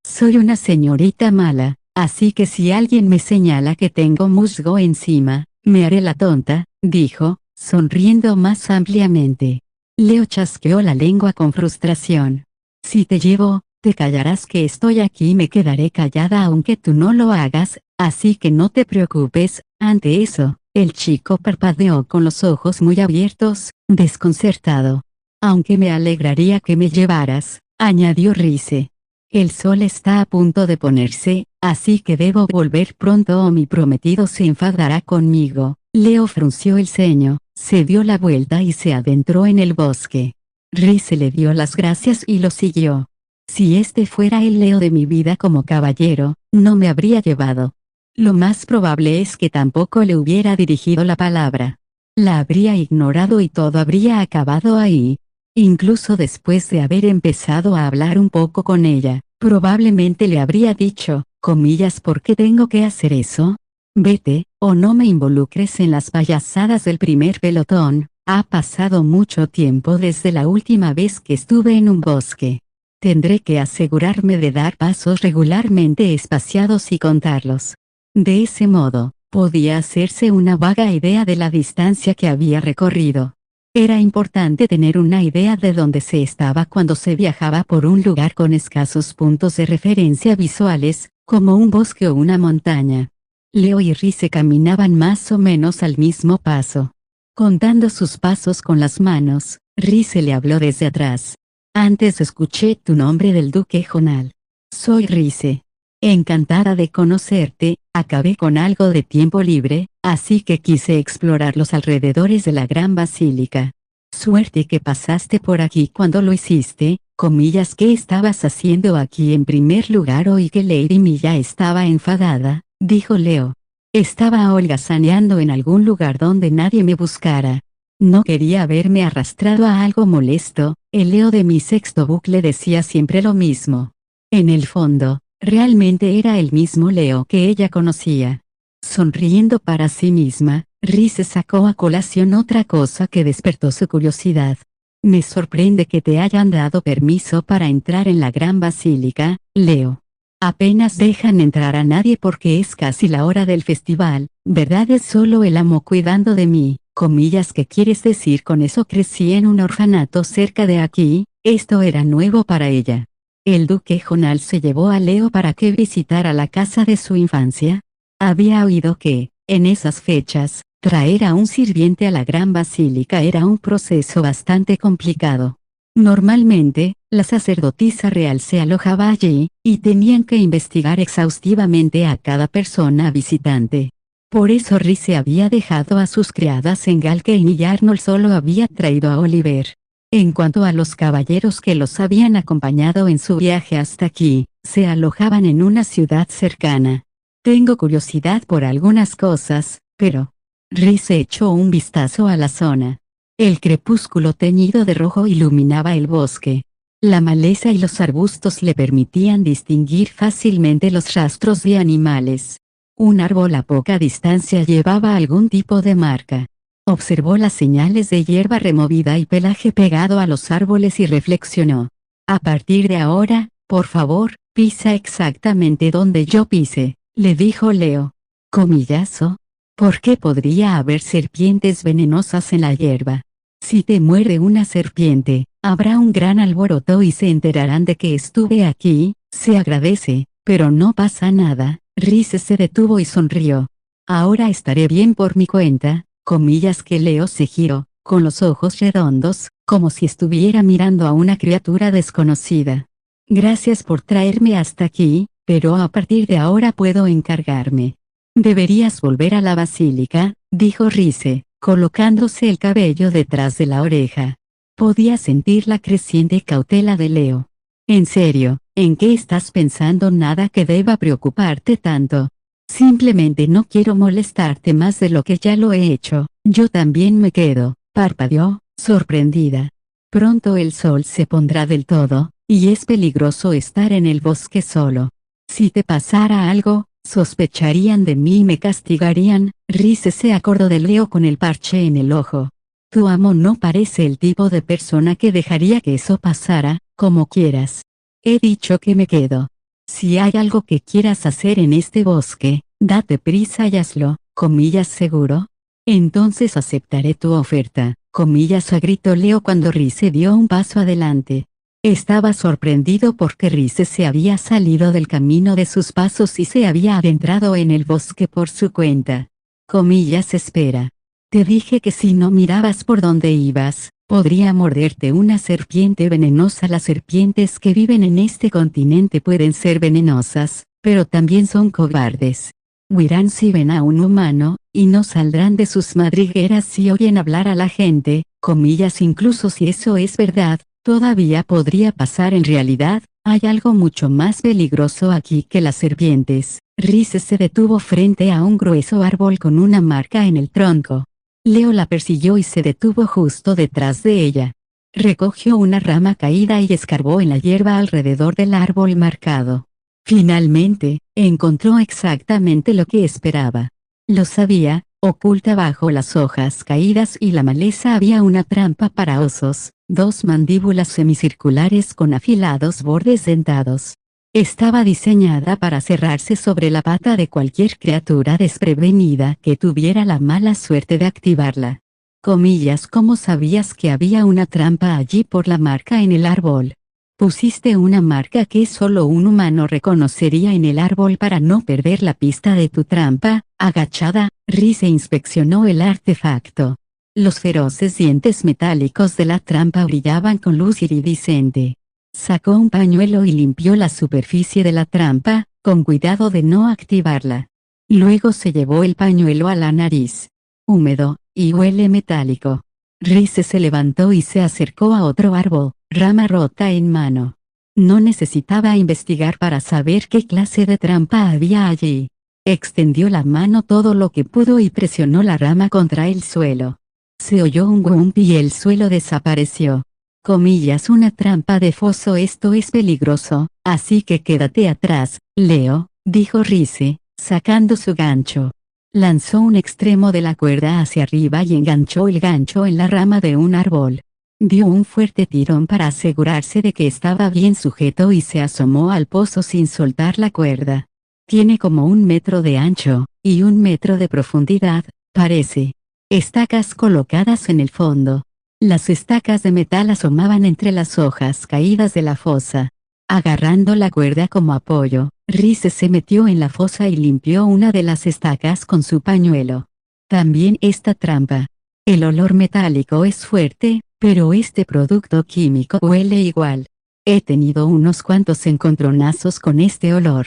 Soy una señorita mala, así que si alguien me señala que tengo musgo encima, me haré la tonta, dijo, sonriendo más ampliamente. Leo chasqueó la lengua con frustración. Si te llevo, te callarás que estoy aquí y me quedaré callada aunque tú no lo hagas, así que no te preocupes. Ante eso, el chico parpadeó con los ojos muy abiertos, desconcertado. Aunque me alegraría que me llevaras, añadió Rize. El sol está a punto de ponerse, así que debo volver pronto o mi prometido se enfadará conmigo. Leo frunció el ceño. Se dio la vuelta y se adentró en el bosque. Rize le dio las gracias y lo siguió. Si este fuera el Leo de mi vida como caballero, no me habría llevado. Lo más probable es que tampoco le hubiera dirigido la palabra. La habría ignorado y todo habría acabado ahí. Incluso después de haber empezado a hablar un poco con ella, probablemente le habría dicho, comillas, ¿por qué tengo que hacer eso? Vete, o no me involucres en las payasadas del primer pelotón. Ha pasado mucho tiempo desde la última vez que estuve en un bosque. Tendré que asegurarme de dar pasos regularmente espaciados y contarlos. De ese modo, podía hacerse una vaga idea de la distancia que había recorrido. Era importante tener una idea de dónde se estaba cuando se viajaba por un lugar con escasos puntos de referencia visuales, como un bosque o una montaña. Leo y Rize caminaban más o menos al mismo paso. Contando sus pasos con las manos, Rize le habló desde atrás. Antes escuché tu nombre del duque Jonal. Soy Rize. Encantada de conocerte, acabé con algo de tiempo libre, así que quise explorar los alrededores de la gran basílica. Suerte que pasaste por aquí cuando lo hiciste, comillas, ¿qué estabas haciendo aquí? En primer lugar oí que Lady Milla estaba enfadada. Dijo Leo. Estaba holgazaneando en algún lugar donde nadie me buscara. No quería verme arrastrado a algo molesto. El Leo de mi sexto bucle decía siempre lo mismo. En el fondo, realmente era el mismo Leo que ella conocía. Sonriendo para sí misma, Rize sacó a colación otra cosa que despertó su curiosidad. Me sorprende que te hayan dado permiso para entrar en la gran basílica, Leo. Apenas dejan entrar a nadie porque es casi la hora del festival, ¿verdad? Es solo el amo cuidando de mí, comillas, ¿qué quieres decir con eso? Crecí en un orfanato cerca de aquí. Esto era nuevo para ella. El duque Jonal se llevó a Leo para que visitara la casa de su infancia. Había oído que, en esas fechas, traer a un sirviente a la gran basílica era un proceso bastante complicado. Normalmente, la sacerdotisa real se alojaba allí, y tenían que investigar exhaustivamente a cada persona visitante. Por eso Rize había dejado a sus criadas en Galcain y Arnold solo había traído a Oliver. En cuanto a los caballeros que los habían acompañado en su viaje hasta aquí, se alojaban en una ciudad cercana. Tengo curiosidad por algunas cosas, pero... Rize echó un vistazo a la zona. El crepúsculo teñido de rojo iluminaba el bosque. La maleza y los arbustos le permitían distinguir fácilmente los rastros de animales. Un árbol a poca distancia llevaba algún tipo de marca. Observó las señales de hierba removida y pelaje pegado a los árboles y reflexionó. A partir de ahora, por favor, pisa exactamente donde yo pise, le dijo Leo. Comillazo. ¿Por qué podría haber serpientes venenosas en la hierba? Si te muerde una serpiente, habrá un gran alboroto y se enterarán de que estuve aquí. Se agradece, pero no pasa nada. Rice se detuvo y sonrió. Ahora estaré bien por mi cuenta, comillas que Leo se giró, con los ojos redondos, como si estuviera mirando a una criatura desconocida. Gracias por traerme hasta aquí, pero a partir de ahora puedo encargarme. Deberías volver a la basílica, dijo Rice, colocándose el cabello detrás de la oreja. Podía sentir la creciente cautela de Leo. En serio, ¿en qué estás pensando? Nada que deba preocuparte tanto. Simplemente no quiero molestarte más de lo que ya lo he hecho. Yo también me quedo, parpadeó, sorprendida. Pronto el sol se pondrá del todo, y es peligroso estar en el bosque solo. Si te pasara algo, sospecharían de mí y me castigarían. Rice se acordó de Leo con el parche en el ojo. Tu amo no parece el tipo de persona que dejaría que eso pasara. Como quieras. He dicho que me quedo. Si hay algo que quieras hacer en este bosque, date prisa y hazlo, comillas seguro. Entonces aceptaré tu oferta, comillas gritó Leo cuando Rice dio un paso adelante. Estaba sorprendido porque Rice se había salido del camino de sus pasos y se había adentrado en el bosque por su cuenta. Comillas espera. Te dije que si no mirabas por donde ibas, podría morderte una serpiente venenosa. Las serpientes que viven en este continente pueden ser venenosas, pero también son cobardes. Huirán si ven a un humano, y no saldrán de sus madrigueras si oyen hablar a la gente, comillas incluso si eso es verdad, todavía podría pasar en realidad. Hay algo mucho más peligroso aquí que las serpientes. Rice se detuvo frente a un grueso árbol con una marca en el tronco. Leo la persiguió y se detuvo justo detrás de ella. Recogió una rama caída y escarbó en la hierba alrededor del árbol marcado. Finalmente, encontró exactamente lo que esperaba. Lo sabía, oculta bajo las hojas caídas y la maleza había una trampa para osos, dos mandíbulas semicirculares con afilados bordes dentados. Estaba diseñada para cerrarse sobre la pata de cualquier criatura desprevenida que tuviera la mala suerte de activarla. Comillas, ¿cómo sabías que había una trampa allí por la marca en el árbol? Pusiste una marca que solo un humano reconocería en el árbol para no perder la pista de tu trampa. Agachada, Rice inspeccionó el artefacto. Los feroces dientes metálicos de la trampa brillaban con luz iridiscente. Sacó un pañuelo y limpió la superficie de la trampa, con cuidado de no activarla. Luego se llevó el pañuelo a la nariz. Húmedo, y huele metálico. Rice se levantó y se acercó a otro árbol, rama rota en mano. No necesitaba investigar para saber qué clase de trampa había allí. Extendió la mano todo lo que pudo y presionó la rama contra el suelo. Se oyó un wump y el suelo desapareció. Comillas, una trampa de foso. Esto es peligroso, así que quédate atrás, Leo, dijo Rice, sacando su gancho. Lanzó un extremo de la cuerda hacia arriba y enganchó el gancho en la rama de un árbol. Dio un fuerte tirón para asegurarse de que estaba bien sujeto y se asomó al pozo sin soltar la cuerda. Tiene como 1 metro de ancho, y 1 metro de profundidad, parece. Estacas colocadas en el fondo. Las estacas de metal asomaban entre las hojas caídas de la fosa. Agarrando la cuerda como apoyo, Rice se metió en la fosa y limpió una de las estacas con su pañuelo. También esta trampa. El olor metálico es fuerte, pero este producto químico huele igual. He tenido unos cuantos encontronazos con este olor.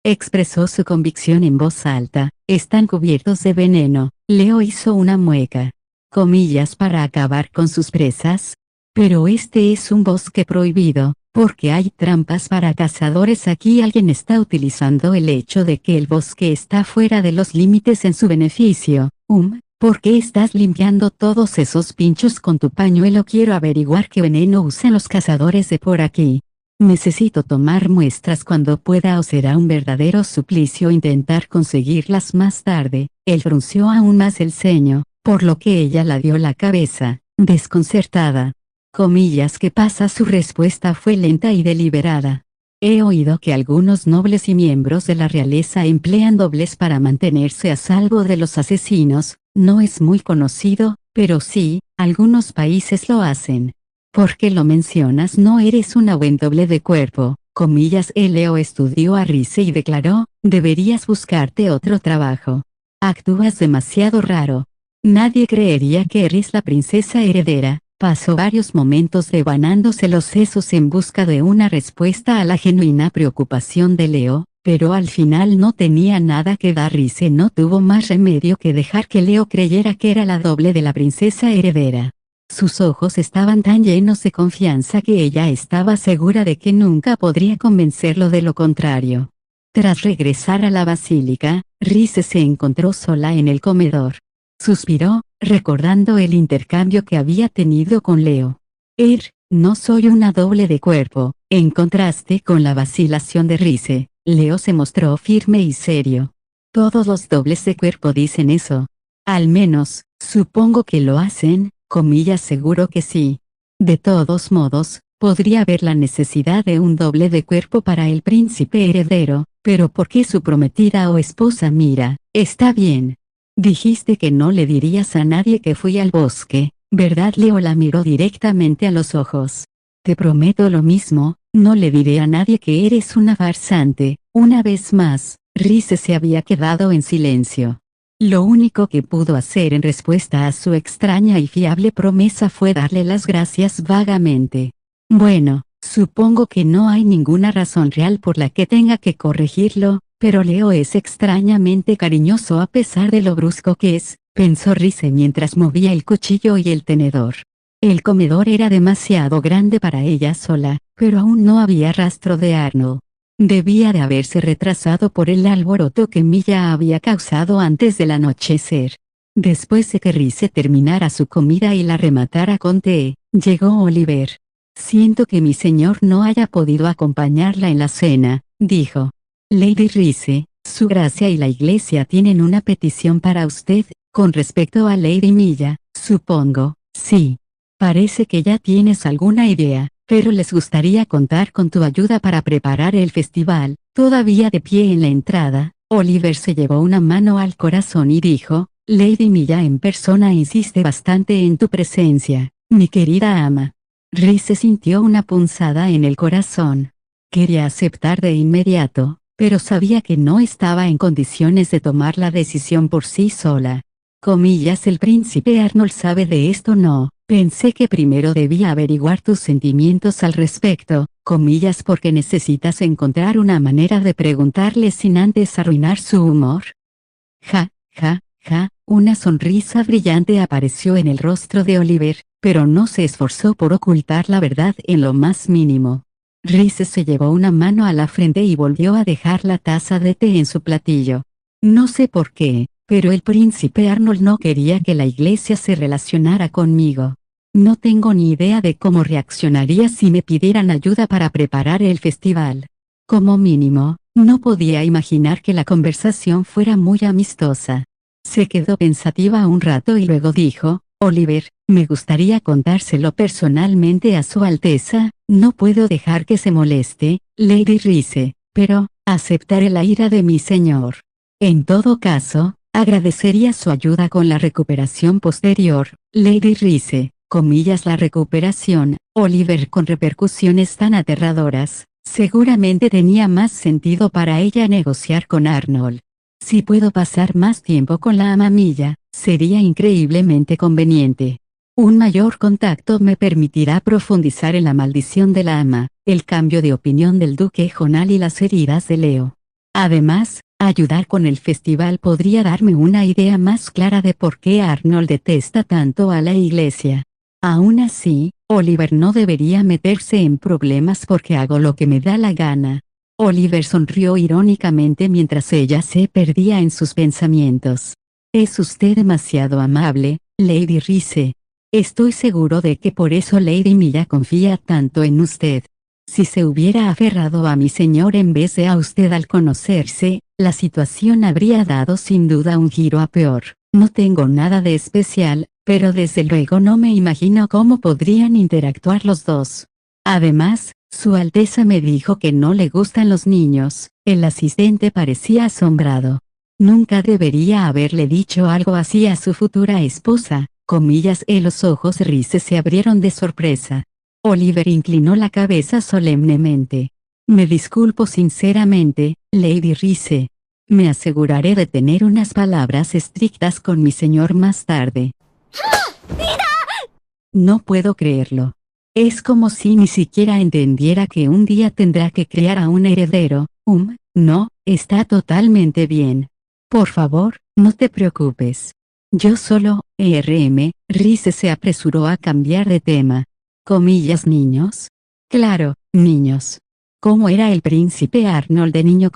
Expresó su convicción en voz alta. Están cubiertos de veneno. Leo hizo una mueca. Comillas, para acabar con sus presas. Pero este es un bosque prohibido, porque hay trampas para cazadores aquí. Alguien está utilizando el hecho de que el bosque está fuera de los límites en su beneficio. ¿Por qué estás limpiando todos esos pinchos con tu pañuelo? Quiero averiguar qué veneno usan los cazadores de por aquí. Necesito tomar muestras cuando pueda o será un verdadero suplicio intentar conseguirlas más tarde. Él frunció aún más el ceño, por lo que ella la dio la cabeza, desconcertada. Comillas, ¿qué pasa? Su respuesta fue lenta y deliberada. He oído que algunos nobles y miembros de la realeza emplean dobles para mantenerse a salvo de los asesinos. No es muy conocido, pero sí, algunos países lo hacen. ¿Por qué lo mencionas? No eres una buen doble de cuerpo. Comillas. Leo estudió a Rize y declaró, deberías buscarte otro trabajo. Actúas demasiado raro. Nadie creería que eres la princesa heredera. Pasó varios momentos devanándose los sesos en busca de una respuesta a la genuina preocupación de Leo, pero al final no tenía nada que dar. Rize no tuvo más remedio que dejar que Leo creyera que era la doble de la princesa heredera. Sus ojos estaban tan llenos de confianza que ella estaba segura de que nunca podría convencerlo de lo contrario. Tras regresar a la basílica, Rize se encontró sola en el comedor. Suspiró, recordando el intercambio que había tenido con Leo. No soy una doble de cuerpo. En contraste con la vacilación de Rize, Leo se mostró firme y serio. Todos los dobles de cuerpo dicen eso. Al menos, supongo que lo hacen. Comillas. Seguro que sí. De todos modos, podría haber la necesidad de un doble de cuerpo para el príncipe heredero, pero ¿por qué su prometida o esposa? Mira, está bien. Dijiste que no le dirías a nadie que fui al bosque, ¿verdad? Leo la miró directamente a los ojos. Te prometo lo mismo, no le diré a nadie que eres una farsante. Una vez más, Rize se había quedado en silencio. Lo único que pudo hacer en respuesta a su extraña y fiable promesa fue darle las gracias vagamente. Bueno, supongo que no hay ninguna razón real por la que tenga que corregirlo, pero Leo es extrañamente cariñoso a pesar de lo brusco que es, pensó Rize mientras movía el cuchillo y el tenedor. El comedor era demasiado grande para ella sola, pero aún no había rastro de Arnold. Debía de haberse retrasado por el alboroto que Milla había causado antes del anochecer. Después de que Rize terminara su comida y la rematara con té, llegó Oliver. Siento que mi señor no haya podido acompañarla en la cena, dijo. Lady Rize, su gracia y la iglesia tienen una petición para usted, con respecto a Lady Milla, supongo. Sí. Parece que ya tienes alguna idea. Pero les gustaría contar con tu ayuda para preparar el festival. Todavía de pie en la entrada, Oliver se llevó una mano al corazón y dijo, Lady Milla en persona insiste bastante en tu presencia, mi querida ama. Rize sintió una punzada en el corazón. Quería aceptar de inmediato, pero sabía que no estaba en condiciones de tomar la decisión por sí sola. Comillas. El príncipe Arnold sabe de esto. No. Pensé que primero debía averiguar tus sentimientos al respecto, comillas, porque necesitas encontrar una manera de preguntarle sin antes arruinar su humor. Ja, ja, ja, una sonrisa brillante apareció en el rostro de Oliver, pero no se esforzó por ocultar la verdad en lo más mínimo. Rize se llevó una mano a la frente y volvió a dejar la taza de té en su platillo. No sé por qué, pero el príncipe Arnold no quería que la iglesia se relacionara conmigo. No tengo ni idea de cómo reaccionaría si me pidieran ayuda para preparar el festival. Como mínimo, no podía imaginar que la conversación fuera muy amistosa. Se quedó pensativa un rato y luego dijo, Oliver, me gustaría contárselo personalmente a su Alteza. No puedo dejar que se moleste, Lady Rize, pero aceptaré la ira de mi señor. En todo caso, agradecería su ayuda con la recuperación posterior, Lady Rize. Comillas. La recuperación, Oliver, con repercusiones tan aterradoras, seguramente tenía más sentido para ella negociar con Arnold. Si puedo pasar más tiempo con la ama Milla, sería increíblemente conveniente. Un mayor contacto me permitirá profundizar en la maldición de la ama, el cambio de opinión del duque Jonal y las heridas de Leo. Además, ayudar con el festival podría darme una idea más clara de por qué Arnold detesta tanto a la iglesia. Aún así, Oliver no debería meterse en problemas porque hago lo que me da la gana. Oliver sonrió irónicamente mientras ella se perdía en sus pensamientos. Es usted demasiado amable, Lady Rize. Estoy seguro de que por eso Lady Milla confía tanto en usted. Si se hubiera aferrado a mi señor en vez de a usted al conocerse, la situación habría dado sin duda un giro a peor. No tengo nada de especial, pero desde luego no me imagino cómo podrían interactuar los dos. Además, Su Alteza me dijo que no le gustan los niños. El asistente parecía asombrado. Nunca debería haberle dicho algo así a su futura esposa. Los ojos de Rhys se abrieron de sorpresa. Oliver inclinó la cabeza solemnemente. Me disculpo sinceramente, Lady Rhys. Me aseguraré de tener unas palabras estrictas con mi señor más tarde. No puedo creerlo. Es como si ni siquiera entendiera que un día tendrá que criar a un heredero. No, está totalmente bien. Por favor, no te preocupes. Yo solo, Rhys se apresuró a cambiar de tema. ¿Niños? Claro, niños. ¿Cómo era el príncipe Arnold de niño?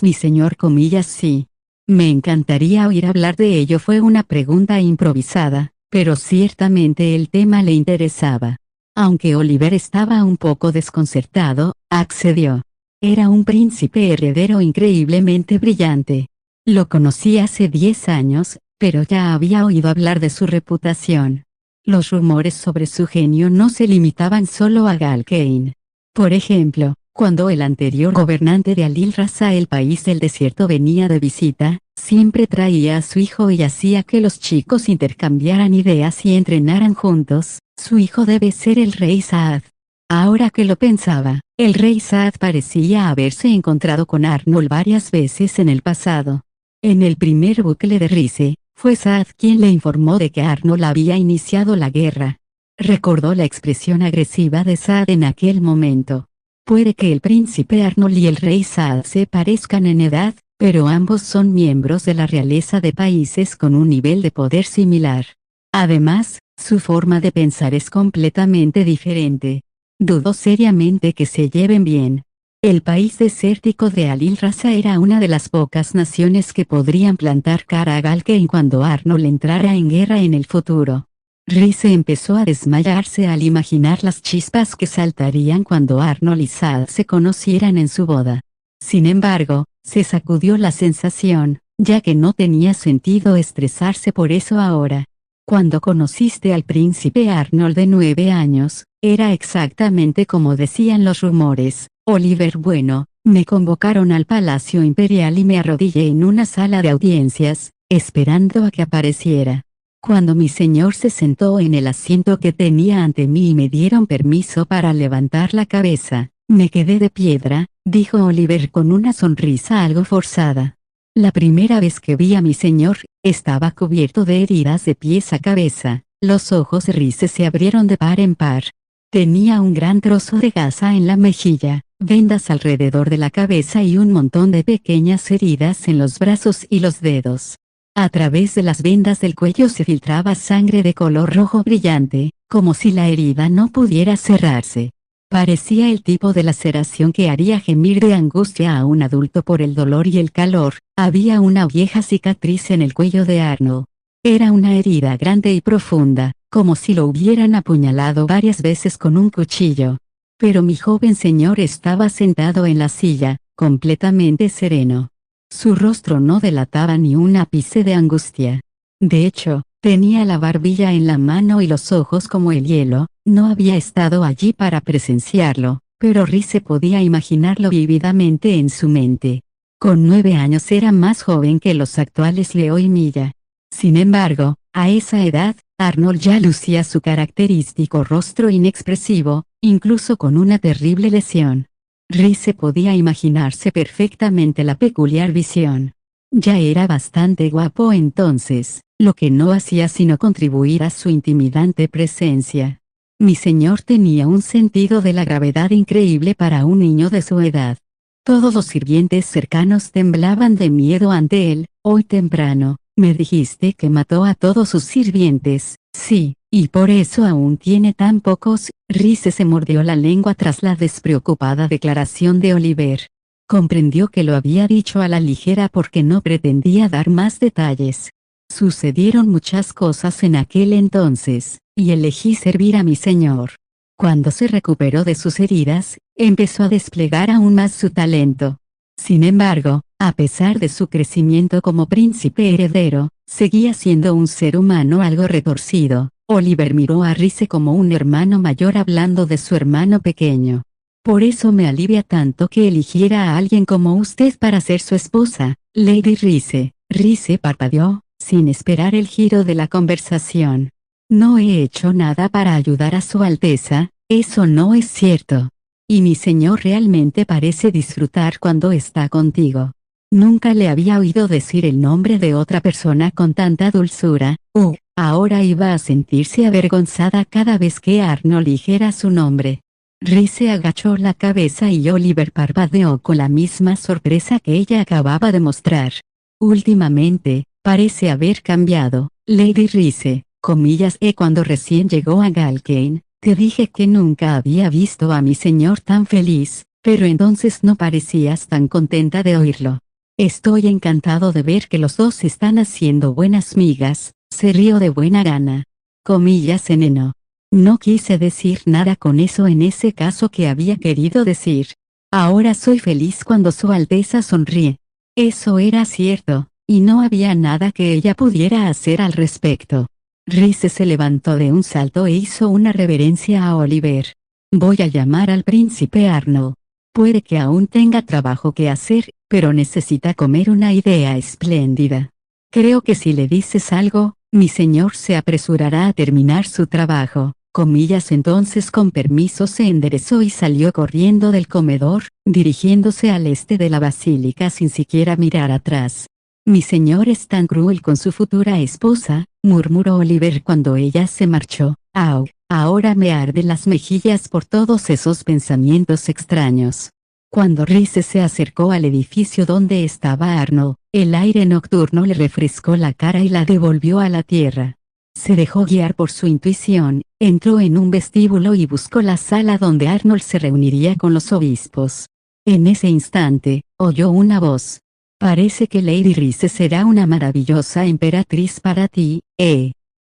Mi señor, sí. Me encantaría oír hablar de ello. Fue una pregunta improvisada, pero ciertamente el tema le interesaba. Aunque Oliver estaba un poco desconcertado, accedió. Era un príncipe heredero increíblemente brillante. Lo conocí hace 10 años, pero ya había oído hablar de su reputación. Los rumores sobre su genio no se limitaban solo a Galkane. Por ejemplo, cuando el anterior gobernante de Alil Raza, el país del desierto, venía de visita, siempre traía a su hijo y hacía que los chicos intercambiaran ideas y entrenaran juntos. Su hijo debe ser el rey Saad. Ahora que lo pensaba, el rey Saad parecía haberse encontrado con Arnold varias veces en el pasado. En el primer bucle de Rhys, fue Saad quien le informó de que Arnold había iniciado la guerra. Recordó la expresión agresiva de Saad en aquel momento. Puede que el príncipe Arnold y el rey Saad se parezcan en edad, pero ambos son miembros de la realeza de países con un nivel de poder similar. Además, su forma de pensar es completamente diferente. Dudo seriamente que se lleven bien. El país desértico de Alil Raza era una de las pocas naciones que podrían plantar cara a Galkane cuando Arnold entrara en guerra en el futuro. Rhys empezó a desmayarse al imaginar las chispas que saltarían cuando Arnold y Saad se conocieran en su boda. Sin embargo, se sacudió la sensación, ya que no tenía sentido estresarse por eso ahora. Cuando conociste al príncipe Arnold de 9 años, era exactamente como decían los rumores, Oliver. Bueno, me convocaron al Palacio Imperial y me arrodillé en una sala de audiencias, esperando a que apareciera. Cuando mi señor se sentó en el asiento que tenía ante mí y me dieron permiso para levantar la cabeza, me quedé de piedra, dijo Oliver con una sonrisa algo forzada. La primera vez que vi a mi señor, estaba cubierto de heridas de pies a cabeza. Los ojos de Rhys se abrieron de par en par. Tenía un gran trozo de gasa en la mejilla, vendas alrededor de la cabeza y un montón de pequeñas heridas en los brazos y los dedos. A través de las vendas del cuello se filtraba sangre de color rojo brillante, como si la herida no pudiera cerrarse. Parecía el tipo de laceración que haría gemir de angustia a un adulto por el dolor y el calor. Había una vieja cicatriz en el cuello de Arnold. Era una herida grande y profunda, como si lo hubieran apuñalado varias veces con un cuchillo. Pero mi joven señor estaba sentado en la silla, completamente sereno. Su rostro no delataba ni un ápice de angustia. De hecho, tenía la barbilla en la mano y los ojos como el hielo. No había estado allí para presenciarlo, pero Rhys podía imaginarlo vívidamente en su mente. Con 9 años era más joven que los actuales Leo y Milla. Sin embargo, a esa edad, Arnold ya lucía su característico rostro inexpresivo, incluso con una terrible lesión. Rhys podía imaginarse perfectamente la peculiar visión. Ya era bastante guapo entonces, lo que no hacía sino contribuir a su intimidante presencia. Mi señor tenía un sentido de la gravedad increíble para un niño de su edad. Todos los sirvientes cercanos temblaban de miedo ante él. Hoy temprano, me dijiste que mató a todos sus sirvientes. Sí, y por eso aún tiene tan pocos. Rhys se mordió la lengua tras la despreocupada declaración de Oliver. Comprendió que lo había dicho a la ligera porque no pretendía dar más detalles. Sucedieron muchas cosas en aquel entonces, y elegí servir a mi señor. Cuando se recuperó de sus heridas, empezó a desplegar aún más su talento. Sin embargo, a pesar de su crecimiento como príncipe heredero, seguía siendo un ser humano algo retorcido. Oliver miró a Rhys como un hermano mayor hablando de su hermano pequeño. Por eso me alivia tanto que eligiera a alguien como usted para ser su esposa, Lady Rice. Rice parpadeó, sin esperar el giro de la conversación. No he hecho nada para ayudar a Su Alteza, eso no es cierto. Y mi señor realmente parece disfrutar cuando está contigo. Nunca le había oído decir el nombre de otra persona con tanta dulzura. Ahora iba a sentirse avergonzada cada vez que Arnold dijera su nombre. Rice agachó la cabeza y Oliver parpadeó con la misma sorpresa que ella acababa de mostrar. Últimamente, parece haber cambiado, Lady Rice, cuando recién llegó a Galkane, te dije que nunca había visto a mi señor tan feliz, pero entonces no parecías tan contenta de oírlo. Estoy encantado de ver que los dos están haciendo buenas migas, se rió de buena gana. Eneno. No quise decir nada con eso en ese caso que había querido decir. Ahora soy feliz cuando Su Alteza sonríe. Eso era cierto, y no había nada que ella pudiera hacer al respecto. Rice se levantó de un salto e hizo una reverencia a Oliver. Voy a llamar al príncipe Arnold. Puede que aún tenga trabajo que hacer, pero necesita comer una idea espléndida. Creo que si le dices algo, mi señor se apresurará a terminar su trabajo. Entonces con permiso se enderezó y salió corriendo del comedor, dirigiéndose al este de la basílica sin siquiera mirar atrás. Mi señor es tan cruel con su futura esposa, murmuró Oliver cuando ella se marchó. Ahora me arden las mejillas por todos esos pensamientos extraños. Cuando Rice se acercó al edificio donde estaba Arnold, el aire nocturno le refrescó la cara y la devolvió a la tierra. Se dejó guiar por su intuición, entró en un vestíbulo y buscó la sala donde Arnold se reuniría con los obispos. En ese instante, oyó una voz. Parece que Lady Rice será una maravillosa emperatriz para ti,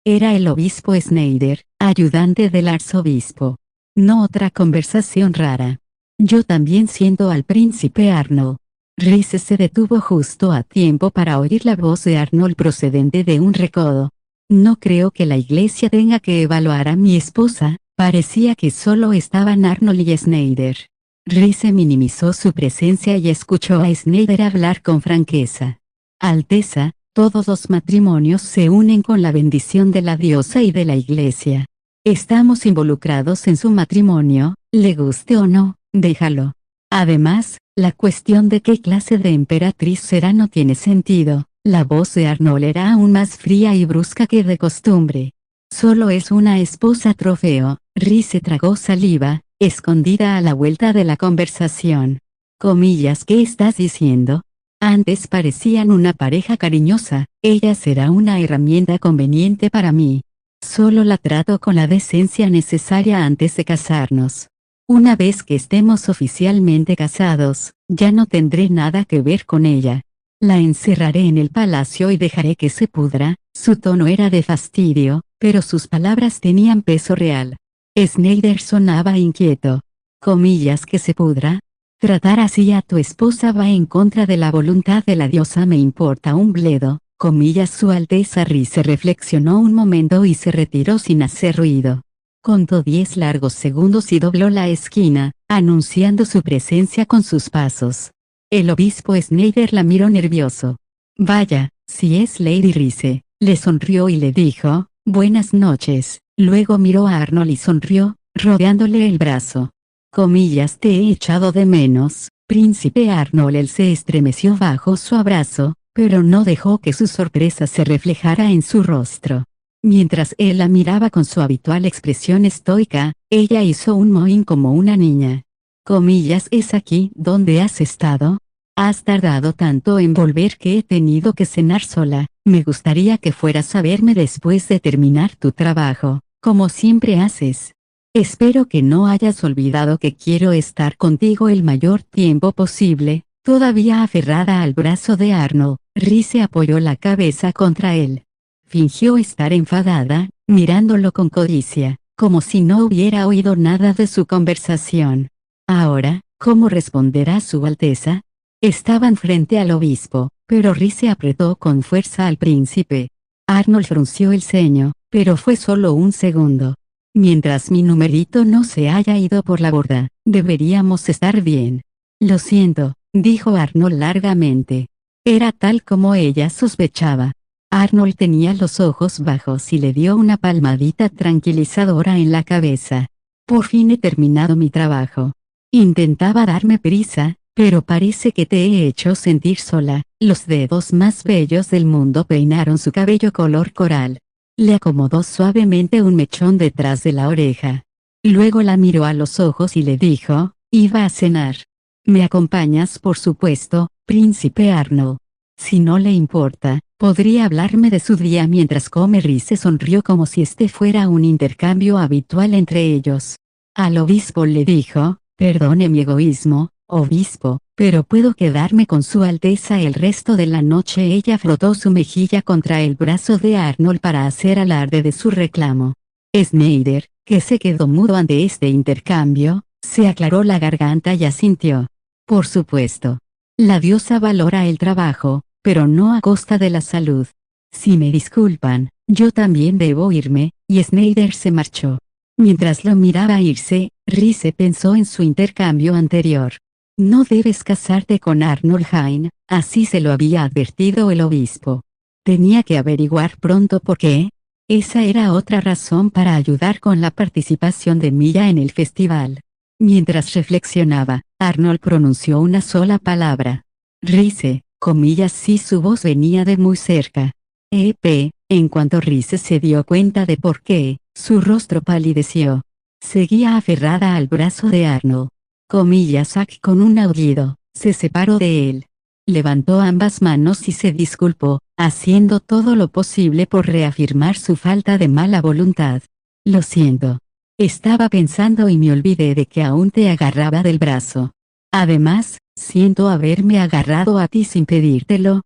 Era el obispo Snyder, ayudante del arzobispo. No otra conversación rara. Yo también siento al príncipe Arnold. Rice se detuvo justo a tiempo para oír la voz de Arnold procedente de un recodo. No creo que la iglesia tenga que evaluar a mi esposa, parecía que solo estaban Arnold y Snyder. Rice minimizó su presencia y escuchó a Snyder hablar con franqueza. Alteza, todos los matrimonios se unen con la bendición de la diosa y de la iglesia. Estamos involucrados en su matrimonio, le guste o no, déjalo. Además, la cuestión de qué clase de emperatriz será no tiene sentido. La voz de Arnold era aún más fría y brusca que de costumbre. Solo es una esposa trofeo. Rice tragó saliva, escondida a la vuelta de la conversación. ¿Qué estás diciendo? Antes parecían una pareja cariñosa, ella será una herramienta conveniente para mí. Solo la trato con la decencia necesaria antes de casarnos. Una vez que estemos oficialmente casados, ya no tendré nada que ver con ella. La encerraré en el palacio y dejaré que se pudra. Su tono era de fastidio, pero sus palabras tenían peso real. Snyder sonaba inquieto. ¿Que se pudra? Tratar así a tu esposa va en contra de la voluntad de la diosa, me importa un bledo. Su Alteza Rice reflexionó un momento y se retiró sin hacer ruido. Contó 10 largos segundos y dobló la esquina, anunciando su presencia con sus pasos. El obispo Snyder la miró nervioso. Vaya, si es Lady Rice, le sonrió y le dijo, buenas noches. Luego miró a Arnold y sonrió, rodeándole el brazo. Te he echado de menos, príncipe Arnold. Él se estremeció bajo su abrazo, pero no dejó que su sorpresa se reflejara en su rostro. Mientras él la miraba con su habitual expresión estoica, ella hizo un mohín como una niña. ¿Es aquí donde has estado? Has tardado tanto en volver que he tenido que cenar sola. Me gustaría que fueras a verme después de terminar tu trabajo, como siempre haces. Espero que no hayas olvidado que quiero estar contigo el mayor tiempo posible. Todavía aferrada al brazo de Arnold, Rice apoyó la cabeza contra él. Fingió estar enfadada, mirándolo con codicia, como si no hubiera oído nada de su conversación. Ahora, ¿cómo responderá Su Alteza? Estaban frente al obispo, pero Rice apretó con fuerza al príncipe. Arnold frunció el ceño, pero fue solo un segundo. Mientras mi numerito no se haya ido por la borda, deberíamos estar bien. Lo siento, dijo Arnold largamente. Era tal como ella sospechaba. Arnold tenía los ojos bajos y le dio una palmadita tranquilizadora en la cabeza. Por fin he terminado mi trabajo. Intentaba darme prisa, pero parece que te he hecho sentir sola. Los dedos más bellos del mundo peinaron su cabello color coral. Le acomodó suavemente un mechón detrás de la oreja. Luego la miró a los ojos y le dijo, iba a cenar. ¿Me acompañas por supuesto, príncipe Arnold? Si no le importa, podría hablarme de su día mientras come. Rhys sonrió como si este fuera un intercambio habitual entre ellos. Al obispo le dijo, perdone mi egoísmo, obispo, pero puedo quedarme con su alteza el resto de la noche. Ella frotó su mejilla contra el brazo de Arnold para hacer alarde de su reclamo. Snyder, que se quedó mudo ante este intercambio, se aclaró la garganta y asintió. Por supuesto. La diosa valora el trabajo, pero no a costa de la salud. Si me disculpan, yo también debo irme, y Snyder se marchó. Mientras lo miraba irse, Rhys pensó en su intercambio anterior. No debes casarte con Arnold Hine, así se lo había advertido el obispo. Tenía que averiguar pronto por qué. Esa era otra razón para ayudar con la participación de Milla en el festival. Mientras reflexionaba, Arnold pronunció una sola palabra. Rhys, comillas, sí, su voz venía de muy cerca. En cuanto Rhys se dio cuenta de por qué, su rostro palideció. Seguía aferrada al brazo de Arnold. Zack con un aullido, se separó de él. Levantó ambas manos y se disculpó, haciendo todo lo posible por reafirmar su falta de mala voluntad. Lo siento. Estaba pensando y me olvidé de que aún te agarraba del brazo. Además, siento haberme agarrado a ti sin pedírtelo,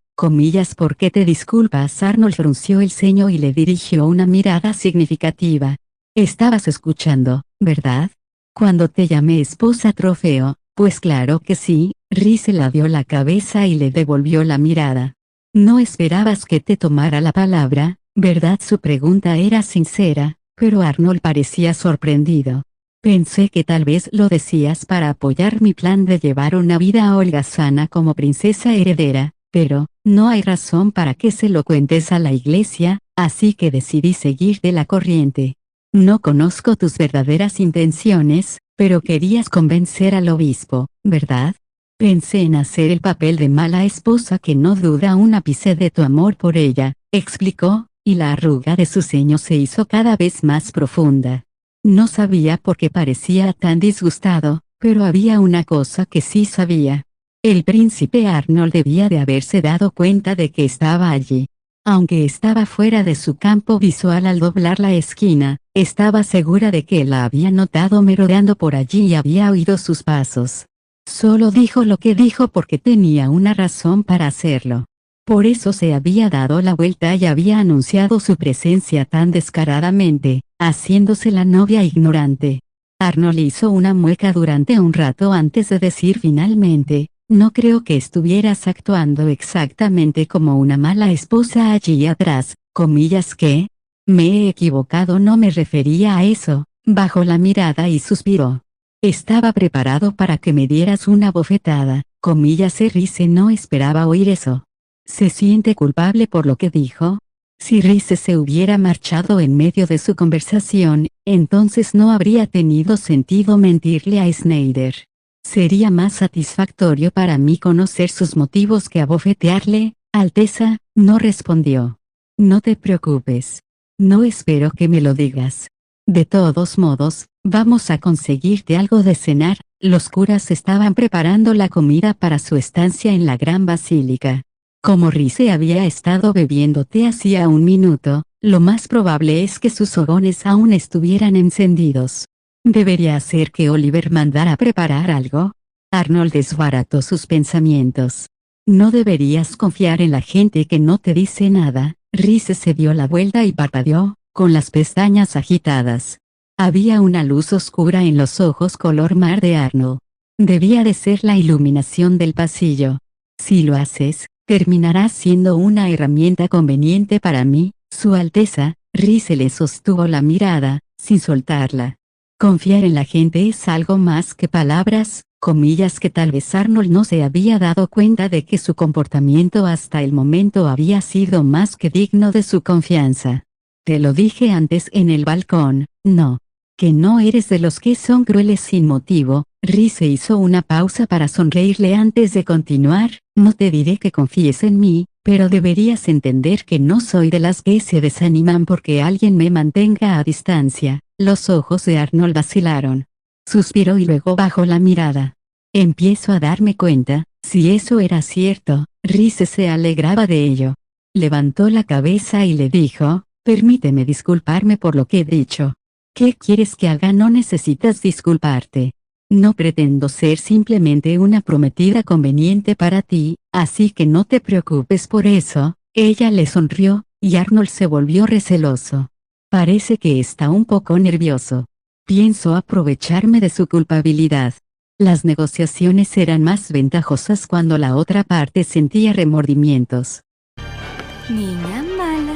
¿por qué te disculpas? Arnold frunció el ceño y le dirigió una mirada significativa. Estabas escuchando, ¿verdad? Cuando te llamé esposa trofeo, pues claro que sí. Rhys la dio la cabeza y le devolvió la mirada. No esperabas que te tomara la palabra, ¿verdad? Su pregunta era sincera, pero Arnold parecía sorprendido. Pensé que tal vez lo decías para apoyar mi plan de llevar una vida holgazana como princesa heredera, pero, no hay razón para que se lo cuentes a la iglesia, así que decidí seguir de la corriente. No conozco tus verdaderas intenciones, pero querías convencer al obispo, ¿verdad? Pensé en hacer el papel de mala esposa que no duda un ápice de tu amor por ella, explicó, y la arruga de su ceño se hizo cada vez más profunda. No sabía por qué parecía tan disgustado, pero había una cosa que sí sabía. El príncipe Arnold debía de haberse dado cuenta de que estaba allí. Aunque estaba fuera de su campo visual al doblar la esquina, estaba segura de que la había notado merodeando por allí y había oído sus pasos. Solo dijo lo que dijo porque tenía una razón para hacerlo. Por eso se había dado la vuelta y había anunciado su presencia tan descaradamente, haciéndose la novia ignorante. Arnold hizo una mueca durante un rato antes de decir finalmente, no creo que estuvieras actuando exactamente como una mala esposa allí atrás, ¿qué? Me he equivocado, no me refería a eso. Bajó la mirada y suspiró. Estaba preparado para que me dieras una bofetada, Rhys no esperaba oír eso. ¿Se siente culpable por lo que dijo? Si Rhys se hubiera marchado en medio de su conversación, entonces no habría tenido sentido mentirle a Snyder. Sería más satisfactorio para mí conocer sus motivos que abofetearle. Alteza, no respondió. No te preocupes. No espero que me lo digas. De todos modos, vamos a conseguirte algo de cenar. Los curas estaban preparando la comida para su estancia en la gran basílica. Como Rhys había estado bebiendo té hacía un minuto, lo más probable es que sus fogones aún estuvieran encendidos. ¿Debería hacer que Oliver mandara preparar algo? Arnold desbarató sus pensamientos. No deberías confiar en la gente que no te dice nada. Rhys se dio la vuelta y parpadeó, con las pestañas agitadas. Había una luz oscura en los ojos color mar de Arnold. Debía de ser la iluminación del pasillo. Si lo haces, terminarás siendo una herramienta conveniente para mí, Su Alteza, Reese le sostuvo la mirada, sin soltarla. Confiar en la gente es algo más que palabras, comillas, que tal vez Arnold no se había dado cuenta de que su comportamiento hasta el momento había sido más que digno de su confianza. Te lo dije antes en el balcón, no. Que no eres de los que son crueles sin motivo. Reese hizo una pausa para sonreírle antes de continuar. No te diré que confíes en mí, pero deberías entender que no soy de las que se desaniman porque alguien me mantenga a distancia. Los ojos de Arnold vacilaron. Suspiró y luego bajó la mirada. Empiezo a darme cuenta, si eso era cierto, Reese se alegraba de ello. Levantó la cabeza y le dijo, permíteme disculparme por lo que he dicho. ¿Qué quieres que haga? No necesitas disculparte. No pretendo ser simplemente una prometida conveniente para ti, así que no te preocupes por eso. Ella le sonrió, y Arnold se volvió receloso. Parece que está un poco nervioso. Pienso aprovecharme de su culpabilidad. Las negociaciones eran más ventajosas cuando la otra parte sentía remordimientos. Niña mala.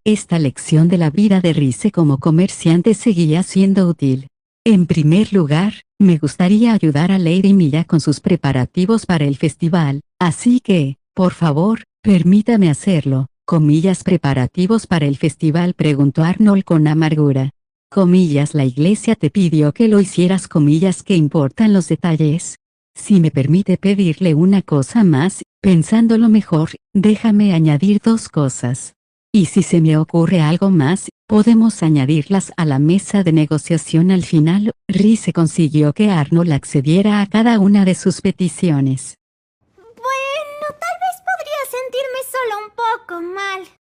Esta lección de la vida de Reese como comerciante seguía siendo útil. En primer lugar, me gustaría ayudar a Lady Milla con sus preparativos para el festival, así que, por favor, permítame hacerlo. Comillas, preparativos para el festival, preguntó Arnold con amargura. Comillas, la iglesia te pidió que lo hicieras. Comillas, ¿qué importan los detalles? Si me permite pedirle una cosa más, pensándolo mejor, déjame añadir dos cosas. Y si se me ocurre algo más, podemos añadirlas a la mesa de negociación al final. Reese consiguió que Arnold accediera a cada una de sus peticiones. Bueno, tal vez podría sentirme solo un poco mal.